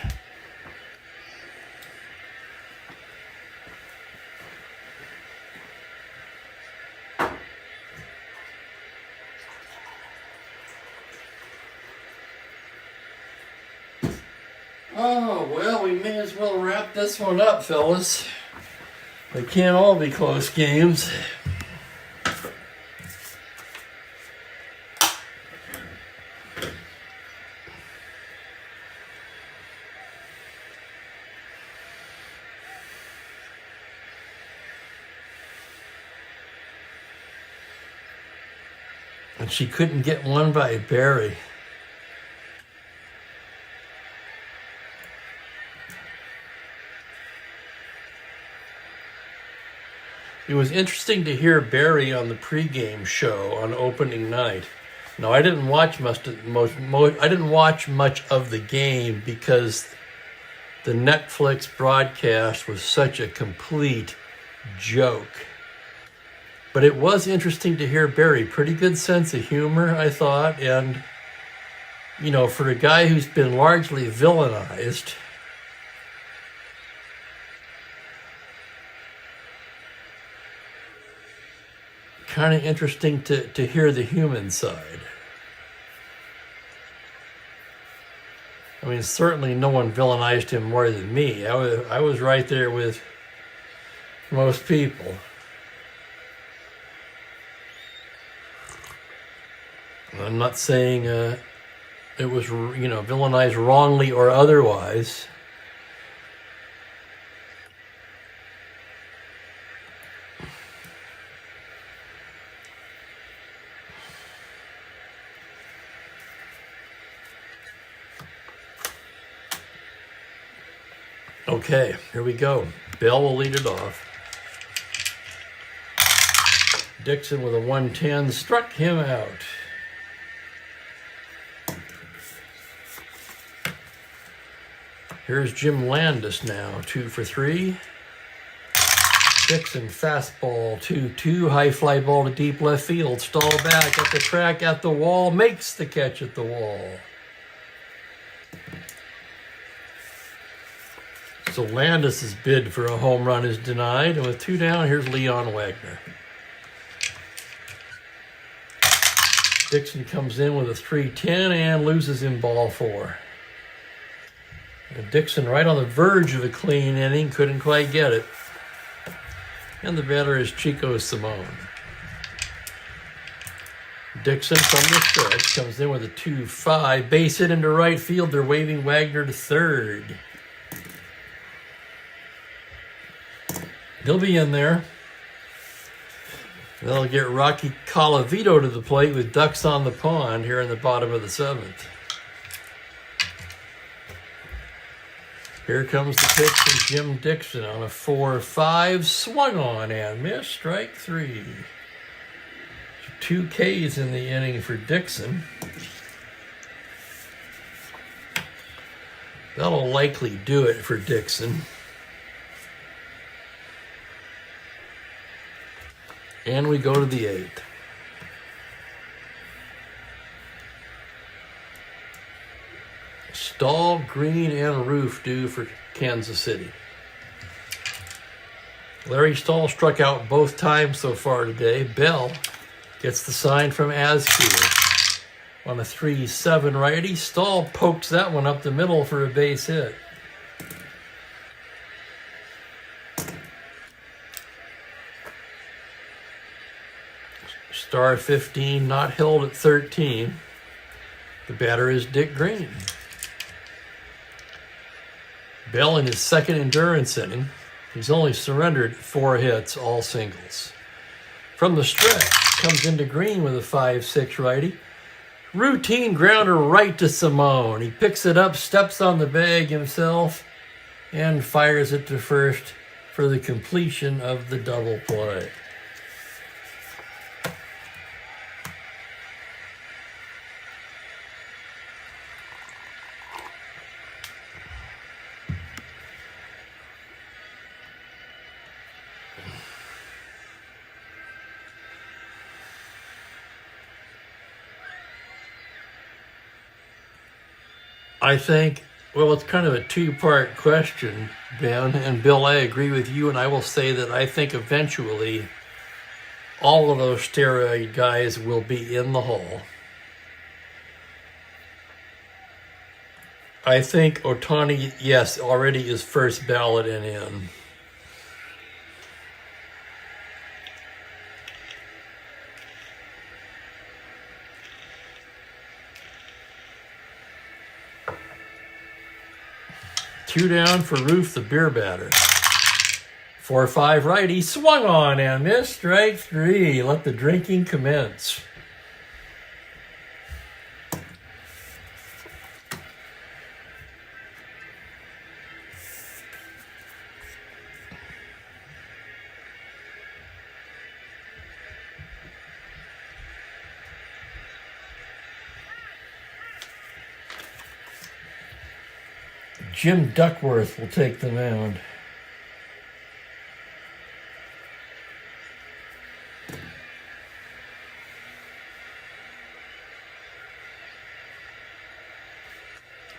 Oh, well, we may as well wrap this one up, fellas. They can't all be close games. And she couldn't get one by Barry. It was interesting to hear Barry on the pregame show on opening night. Now, I didn't watch much of the game because the Netflix broadcast was such a complete joke. But it was interesting to hear Barry. Pretty good sense of humor, I thought. And, you know, for a guy who's been largely villainized, kind of interesting to hear the human side. I mean, certainly no one villainized him more than me. I was right there with most people. I'm not saying it was, villainized wrongly or otherwise. Okay, here we go. Bell will lead it off. Dixon with a 110 struck him out. Here's Jim Landis now, 2 for 3. Dixon fastball, 2-2, high fly ball to deep left field, stall back at the track, at the wall, makes the catch at the wall. So Landis' bid for a home run is denied, and with 2 down, here's Leon Wagner. Dixon comes in with a 3-10 and loses in ball 4. Dixon right on the verge of a clean inning, couldn't quite get it. And the batter is Chico Simone. Dixon from the stretch comes in with a 2-5. Base hit into right field. They're waving Wagner to third. He'll be in there. They'll get Rocky Colavito to the plate with ducks on the pond here in the bottom of the 7th. Here comes the pitch from Jim Dixon on a 4-5. Swung on and missed. Strike 3. 2 Ks in the inning for Dixon. That'll likely do it for Dixon. And we go to the 8th. Stahl, Green, and Roof due for Kansas City. Larry Stahl struck out both times so far today. Bell gets the sign from Askew. On a 3-7 righty, Stahl pokes that one up the middle for a base hit. Star 15 not held at 13. The batter is Dick Green. Bell in his second endurance inning. He's only surrendered 4 hits, all singles. From the stretch, comes into Green with a 5-6 righty. Routine grounder right to Simone. He picks it up, steps on the bag himself, and fires it to first for the completion of the double play. I think, well, it's kind of a two-part question, Ben. And Bill, I agree with you, and I will say that I think eventually all of those steroid guys will be in the Hall. I think Ohtani, yes, already is first ballot and in. Two down for Roof, the beer batter. 4-5 righty, swung on and missed. Strike 3. Let the drinking commence. Jim Duckworth will take the mound.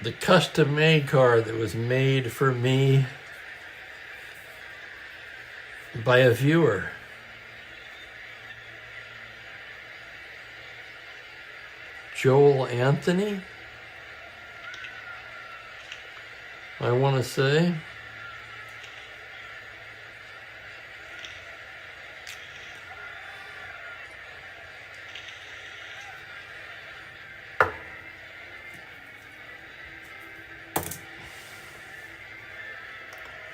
The custom-made card that was made for me by a viewer. Joel Anthony, I want to say.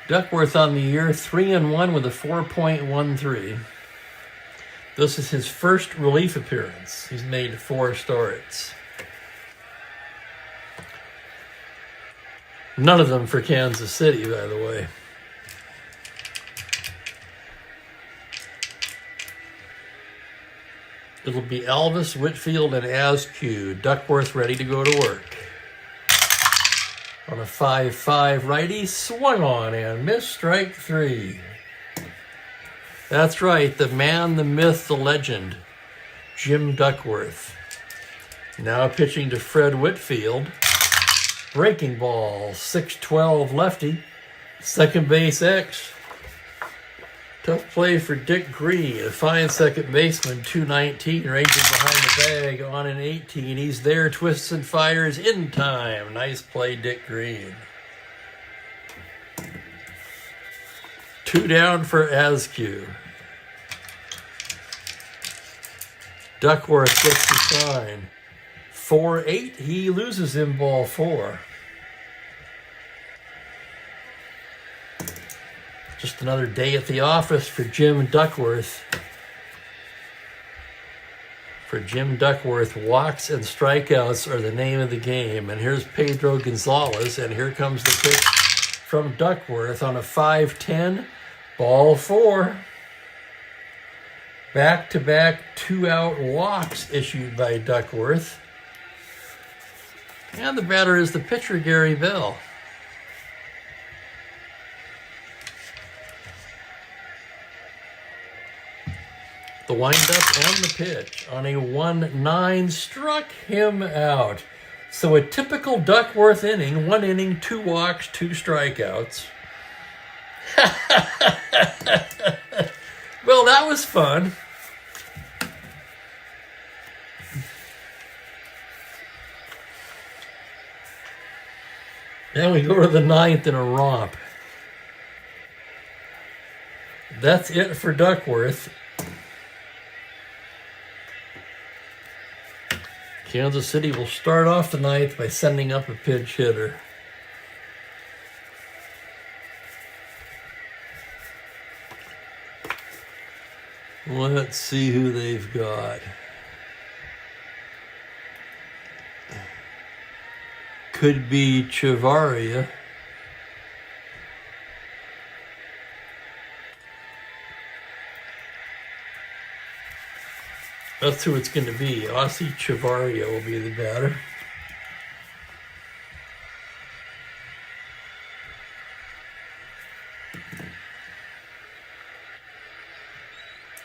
Duckworth on the year, 3-1 with a 4.13. This is his first relief appearance. He's made 4 starts. None of them for Kansas City, by the way. It'll be Elvis, Whitfield, and Askew. Duckworth ready to go to work. On a 5-5 righty, swung on and missed. Strike 3. That's right, the man, the myth, the legend, Jim Duckworth. Now pitching to Fred Whitfield. Breaking ball, 6-12 lefty, second base X. Tough play for Dick Green, a fine second baseman, 219, ranging behind the bag on an 18. He's there, twists and fires in time. Nice play, Dick Green. 2 down for Askew. Duckworth gets the sign. 4-8, he loses in ball 4. Just another day at the office for Jim Duckworth. For Jim Duckworth, walks and strikeouts are the name of the game. And here's Pedro Gonzalez, and here comes the pitch from Duckworth on a 5-10, ball 4. Back-to-back 2-out walks issued by Duckworth. And the batter is the pitcher, Gary Bell. The windup and the pitch on a 1-9 struck him out. So a typical Duckworth inning, 1 inning, 2 walks, 2 strikeouts. Well, that was fun. Then we go to the 9th in a romp. That's it for Duckworth. Kansas City will start off the 9th by sending up a pinch hitter. Let's see who they've got. Could be Chavaria. That's who it's going to be. Aussie Chavaria will be the batter.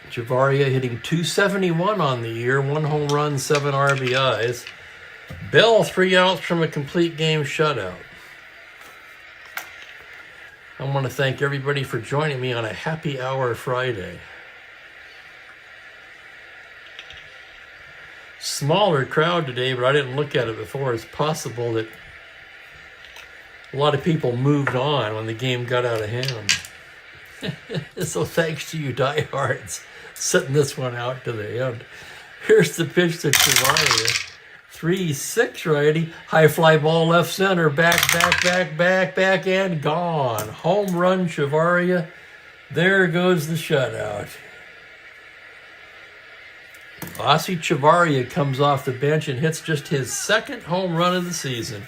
Chavaria hitting .271 on the year, 1 home run, 7 RBIs. Bell 3 outs from a complete game shutout. I want to thank everybody for joining me on a happy hour Friday. Smaller crowd today, but I didn't look at it before. It's possible that a lot of people moved on when the game got out of hand. So thanks to you diehards sitting this one out to the end. Here's the pitch to Chavaria. 3-6 righty. High fly ball left center. Back, and gone. Home run Chavaria. There goes the shutout. Aussie Chavaria comes off the bench and hits just his 2nd home run of the season.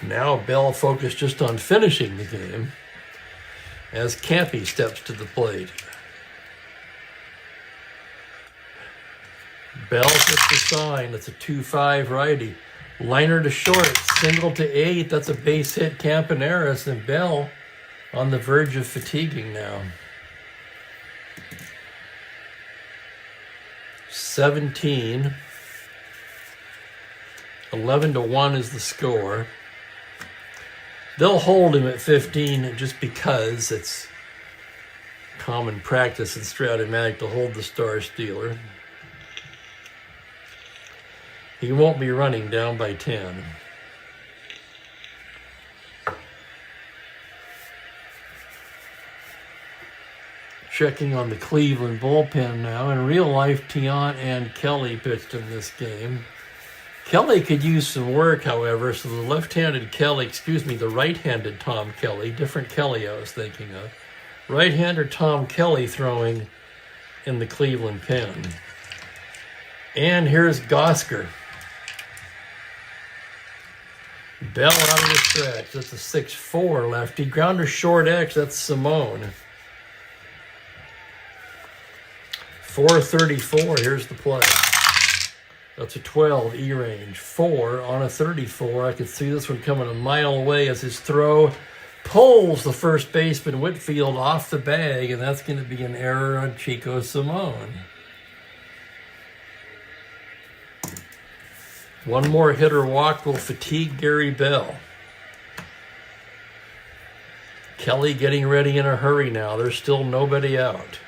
Now Bell focused just on finishing the game as Campy steps to the plate. Bell hits the sign. That's a 2-5 righty. Liner to short, single to 8. That's a base hit, Campaneris, and Bell on the verge of fatiguing now. 17. 11-1 is the score. They'll hold him at 15 just because it's common practice in Strat-O-Matic to hold the Star Stealer. He won't be running down by 10. Checking on the Cleveland bullpen now. In real life, Tiant and Kelly pitched in this game. Kelly could use some work, however, so the left-handed Kelly, the right-handed Tom Kelly, different Kelly I was thinking of. Right-hander Tom Kelly throwing in the Cleveland pen. And here's Gosker. Bell out of the stretch. That's a 6-4 lefty. Grounder short X. That's Simone. 434. Here's the play. That's a 12 E-range. 4 on a 34. I could see this one coming a mile away as his throw pulls the first baseman Whitfield off the bag, and that's going to be an error on Chico Simone. One more hit or walk will fatigue Gary Bell. Kelly getting ready in a hurry now. There's still nobody out.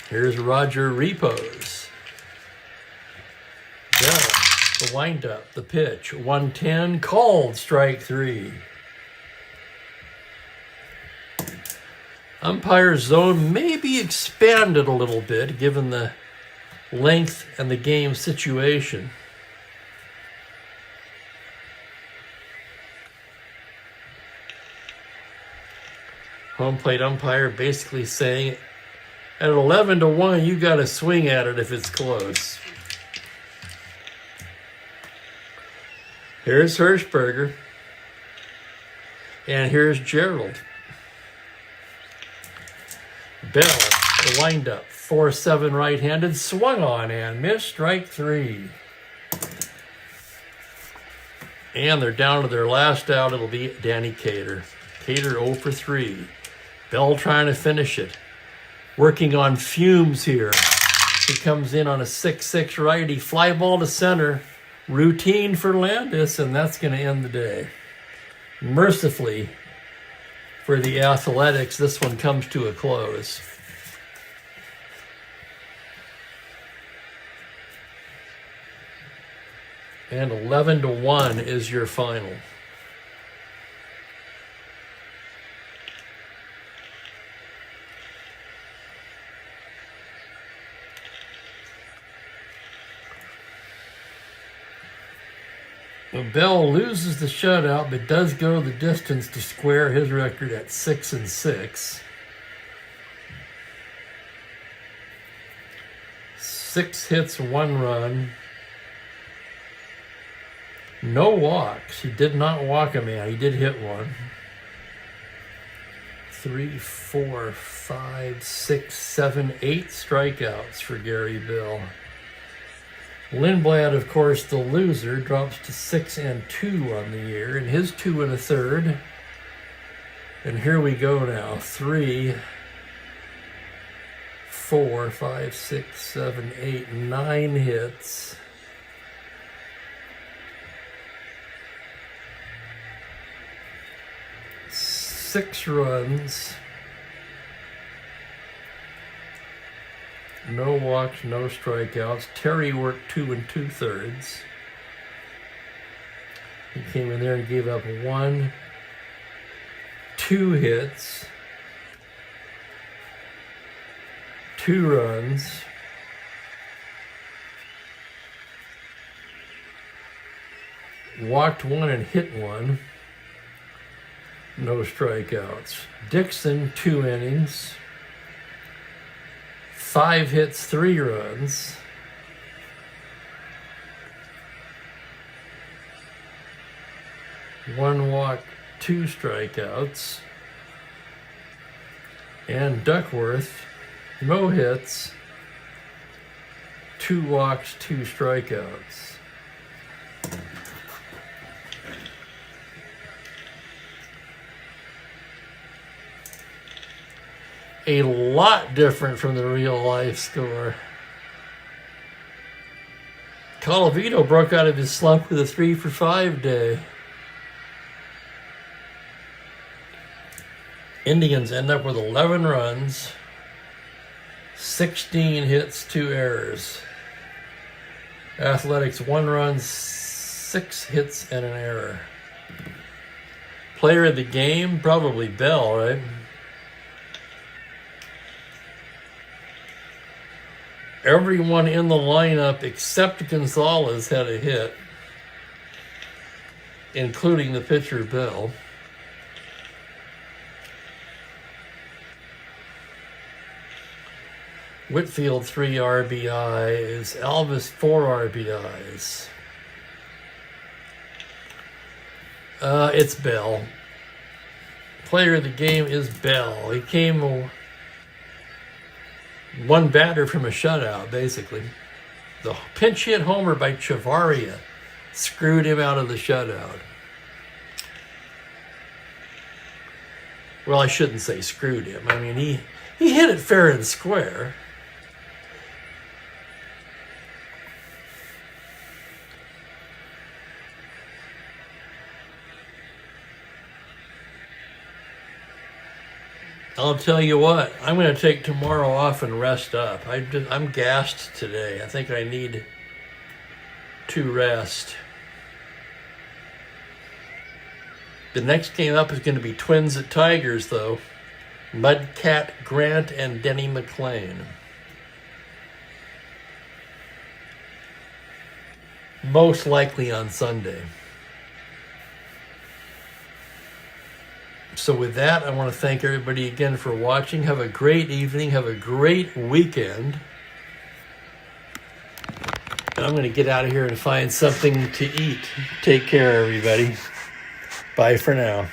Here's Roger Repos. Bell, the windup, the pitch. 110, called strike 3. Umpire's zone may be expanded a little bit given the length and the game situation. Home plate umpire basically saying At 11-1, you got to swing at it if it's close. Here's Hirschberger. And here's Gerald. Bell, the windup. 4-7 right-handed. Swung on and missed. Strike 3. And they're down to their last out. It'll be Danny Cater. Cater 0 for 3. Bell trying to finish it. Working on fumes here. He comes in on a 6-6 righty. Fly ball to center. Routine for Landis, and that's going to end the day. Mercifully, for the Athletics, this one comes to a close. And 11-1 is your final. Bell loses the shutout, but does go the distance to square his record at 6-6. 6 hits, 1 run. No walks. He did not walk a man. He did hit one. 3, 4, 5, 6, 7, 8 strikeouts for Gary Bell. Lindblad, of course, the loser, drops to 6-2 on the year, and his 2 1/3. And here we go now. 3, 4, 5, 6, 7, 8, 9 hits. 6 runs. No walks, no strikeouts. Terry worked 2 2/3. He came in there and gave up 1, 2 hits, 2 runs. Walked 1 and hit 1. No strikeouts. Dixon, 2 innings. 5 hits, 3 runs. One walk, 2 strikeouts. And Duckworth, no hits, 2 walks, 2 strikeouts. A lot different from the real life score. Colavito broke out of his slump with a 3 for 5 day. Indians end up with 11 runs, 16 hits, 2 errors. Athletics, 1 run, 6 hits, and an error. Player of the game, probably Bell, right? Everyone in the lineup except Gonzalez had a hit, including the pitcher Bell. Whitfield 3 RBIs, Alvis 4 RBIs. It's Bell. Player of the game is Bell. He came one batter from a shutout, basically. The pinch hit homer by Chavarria screwed him out of the shutout. Well, I shouldn't say screwed him. I mean, he hit it fair and square. I'll tell you what, I'm going to take tomorrow off and rest up. I'm gassed today. I think I need to rest. The next game up is going to be Twins at Tigers, though. Mudcat Grant and Denny McClain. Most likely on Sunday. So with that, I want to thank everybody again for watching. Have a great evening. Have a great weekend. And I'm going to get out of here and find something to eat. Take care, everybody. Bye for now.